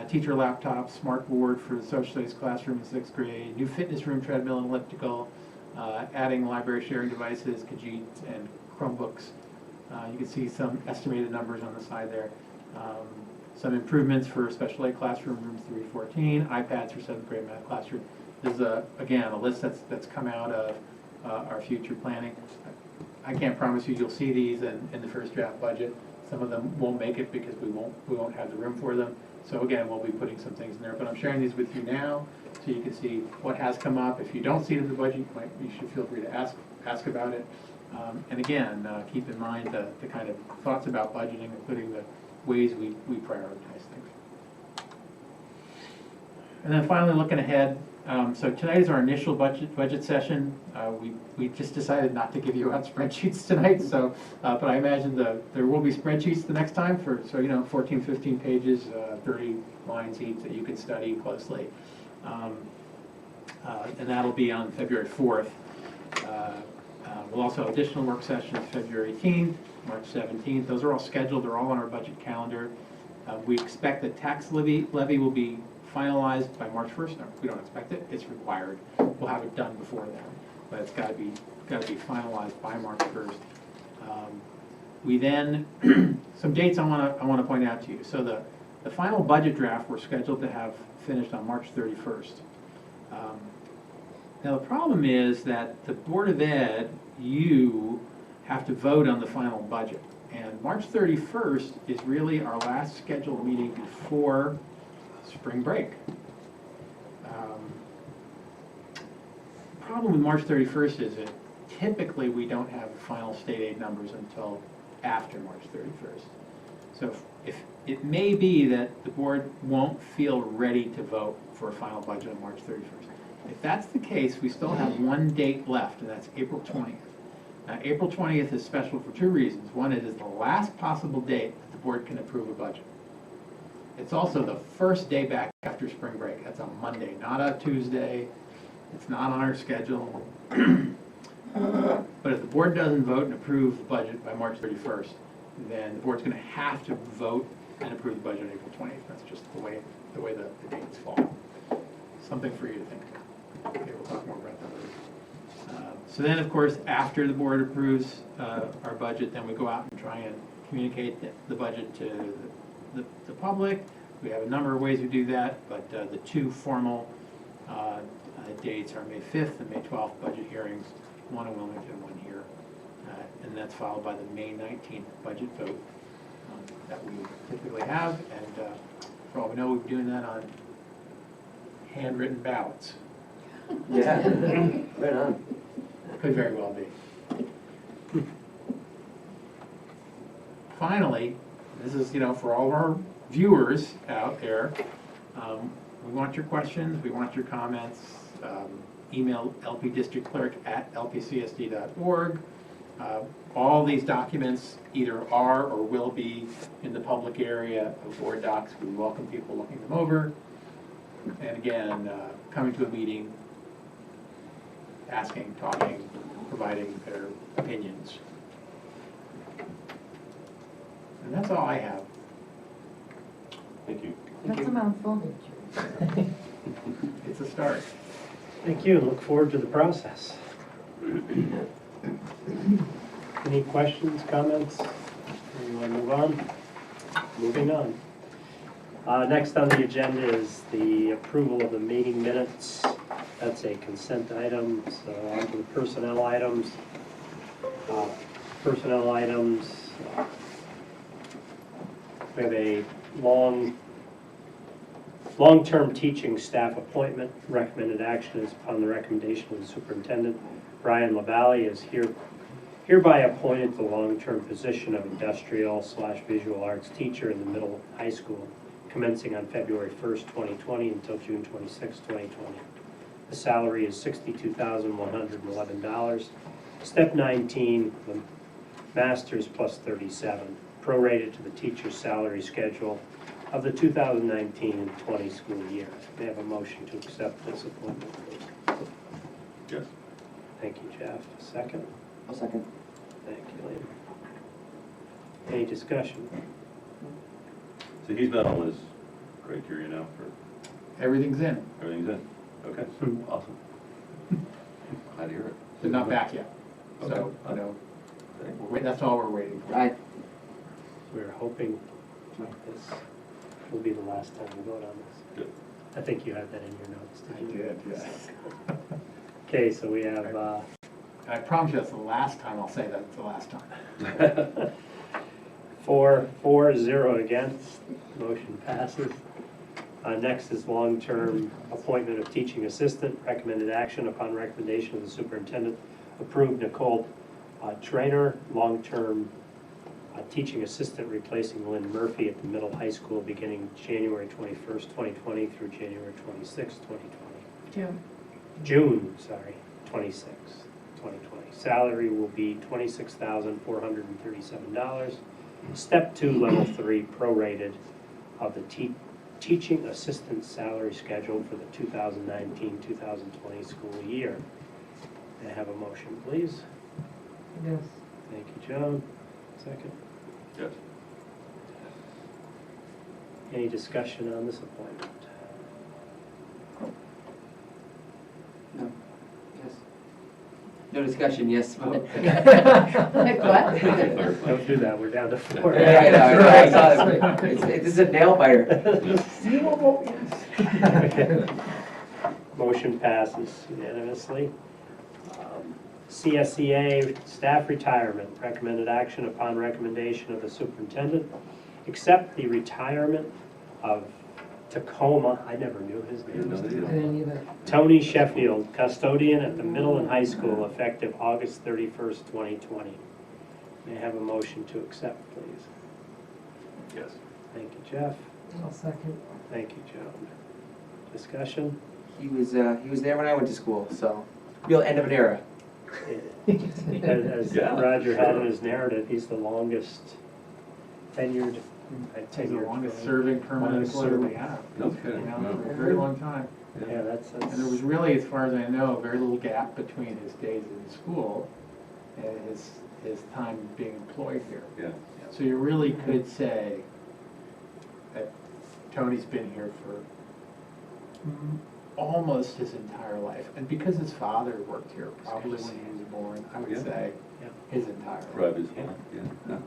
teacher laptop, smart board for the social studies classroom in 6th grade, new fitness room treadmill and elliptical, adding library sharing devices, Kajit and Chromebooks. You can see some estimated numbers on the side there. Some improvements for special ed classroom, room 314, iPads for 7th grade math classroom. There's again, a list that's come out of our future planning. I can't promise you'll see these in the first draft budget. Some of them won't make it because we won't have the room for them. So again, we'll be putting some things in there, but I'm sharing these with you now so you can see what has come up. If you don't see it in the budget, you should feel free to ask about it. And again, keep in mind the kind of thoughts about budgeting, including the ways we prioritize things. And then finally, looking ahead, so tonight is our initial budget session. We just decided not to give you out spreadsheets tonight, so but I imagine there will be spreadsheets the next time for 14, 15 pages, 30 lines each that you can study closely, and that'll be on February 4th. We'll also have additional work sessions February 18th, March 17th. Those are all scheduled. They're all on our budget calendar. We expect that tax levy will be finalized by March 1st. No, we don't expect it. It's required. We'll have it done before then, but it's got to be finalized by March 1st. We then some dates I want to point out to you. So the final budget draft we're scheduled to have finished on March 31st. Now the problem is that the Board of Ed, you have to vote on the final budget. And March 31st is really our last scheduled meeting before spring break. The problem with March 31st is that typically we don't have final state aid numbers until after March 31st. So if it may be that the board won't feel ready to vote for a final budget on March 31st. If that's the case, we still have one date left, and that's April 20th. Now, April 20th is special for two reasons. One, it is the last possible date that the board can approve a budget. It's also the first day back after spring break. That's a Monday, not a Tuesday. It's not on our schedule. But if the board doesn't vote and approve the budget by March 31st, then the board's going to have to vote and approve the budget on April 20th. That's just the way the dates fall. Something for you to think about. Okay, we'll talk more about that. So then, of course, after the board approves our budget, then we go out and try and communicate the budget to the public. We have a number of ways we do that, but the two formal dates are May 5th and May 12th budget hearings, one in Wilmington, one here. And that's followed by the May 19th budget vote that we typically have. And for all we know, we'll be doing that on handwritten ballots.
Yeah, right on.
Could very well be. Finally, this is, for all of our viewers out there, we want your questions, we want your comments. Email lpdistrictclerk@lpcsd.org. All these documents either are or will be in the public area of board docs. We welcome people looking them over. And again, coming to a meeting, asking, talking, providing their opinions. And that's all I have.
Thank you.
That's a mouthful.
It's a start.
Thank you, and look forward to the process. Any questions, comments? We want to move on? Moving on. Next on the agenda is the approval of the meeting minutes. That's a consent item, so on to the personnel items. Personnel items, we have a long-term teaching staff appointment. Recommended action is upon the recommendation of the superintendent. Brian LaValle is hereby appointed to the long-term position of industrial/visual arts teacher in the middle high school, commencing on February 1st, 2020 until June 26, 2020. The salary is $62,111. Step 19, the master's plus 37, prorated to the teacher's salary schedule of the 2019 and 20 school year. May I have a motion to accept this appointment, please?
Yes.
Thank you, Jeff. Second?
I'll second.
Thank you, Lynn. Any discussion?
So he's met all his criteria now for,
Everything's in,
everything's in? Okay, awesome. Glad to hear it.
but not back yet. So,
Okay.
you know, that's all we're waiting for.
Aye.
We're hoping this will be the last time we vote on this.
Good.
I think you had that in your notes,
I
did you?
did, yes.
Okay, so we have,
I promise you that's the last time I'll say that it's the last time.
4-0 against, motion passes. Next is long-term appointment of teaching assistant. Recommended action upon recommendation of the superintendent. Approved Nicole Trainer, long-term teaching assistant replacing Lynn Murphy at the middle high school beginning January 21st, 2020 through January 26th, 2020. June 26th, 2020. Salary will be $26,437. Step 2, level 3, prorated of the teaching assistant salary schedule for the 2019-2020 school year. May I have a motion, please?
Yes.
Thank you, Joan. Second.
Yes.
Any discussion on this appointment?
No. Yes. No discussion, yes.
Like what?
Don't do that, we're down to 4.
Yeah, I know, I saw it. This is a nail biter.
Motion passes unanimously. CSEA staff retirement. Recommended action upon recommendation of the superintendent. Accept the retirement of Tacoma, I never knew his name. Tony Sheffield, custodian at the middle and high school, effective August 31st, 2020. May I have a motion to accept, please?
Yes.
Thank you, Jeff.
I'll second.
Thank you, Joan. Discussion?
He was there when I went to school, so real end of an era.
As
Yeah,
Roger had in
sure.
his narrative, he's the longest tenured,
It's the longest serving permanent employer we have.
No
You
kidding.
know,
No.
for a very long time.
Yeah, that's.
And there was really, as far as I know, very little gap between his days in school and his time being employed here.
Yeah.
So you really could say that Tony's been here for almost his entire life. And because his father worked here, probably when he was born, I would
Yeah.
say
Yeah.
his entire life.
Throughout his life, yeah.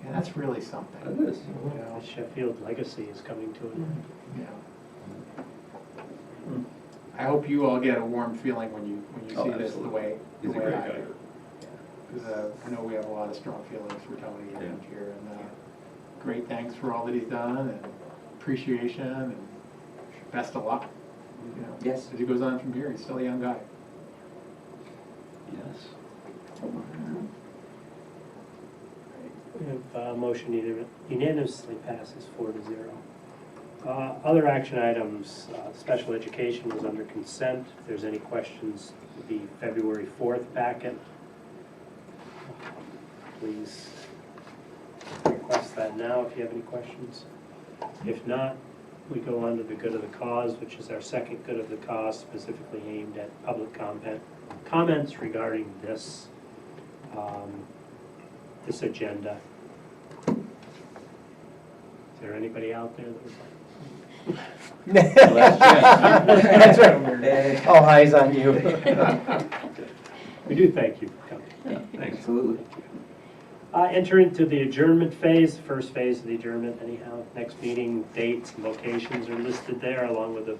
And that's really something.
That is.
You know?
The Sheffield legacy is coming to an end.
Yeah. I hope you all get a warm feeling when you
Oh,
see this the
absolutely.
way
He's a
I
great guy.
do. Because I know we have a lot of strong feelings for Tony
Yeah.
around here, and great thanks for all that he's done, and appreciation, and best of luck. You know,
Yes.
as he goes on from here, he's still a young guy.
Yes.
We have a motion unanimously passes 4-0. Other action items, special education was under consent. If there's any questions, the February 4th packet. Please request that now if you have any questions. If not, we go on to the good of the cause, which is our second good of the cause, specifically aimed at public comments regarding this, this agenda. Is there anybody out there that was
That's right. All eyes on you.
We do thank you for coming.
Thanks.
Absolutely.
Enter into the adjournment phase, first phase of the adjournment anyhow. Next meeting dates and locations are listed there, along with the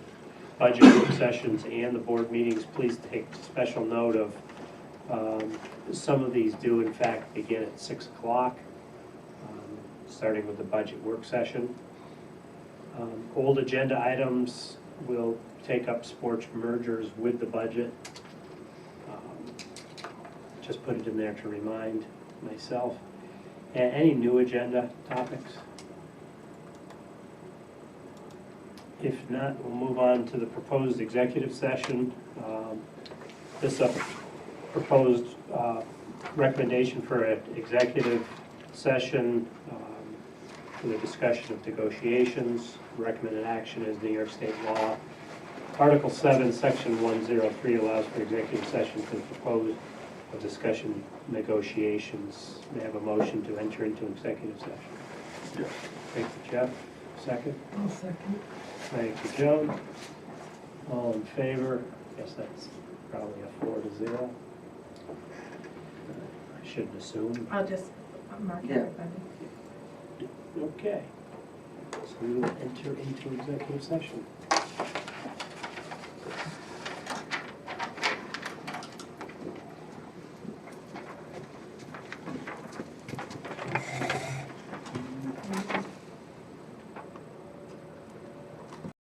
budget work sessions and the board meetings. Please take special note of some of these do in fact begin at 6 o'clock, starting with the budget work session. Old agenda items will take up sports mergers with the budget. Just put it in there to remind myself. And any new agenda topics? If not, we'll move on to the proposed executive session. This proposed recommendation for an executive session for the discussion of negotiations. Recommended action is New York State law. Article 7, Section 103 allows for executive session to propose a discussion negotiations. May I have a motion to enter into executive session?
Yes.
Thank you, Jeff. Second?
I'll second.
Thank you, Joan. All in favor? Guess that's probably a 4-0. I shouldn't assume.
I'll just mark
Yeah.
everybody.
Okay. So we will enter into executive session.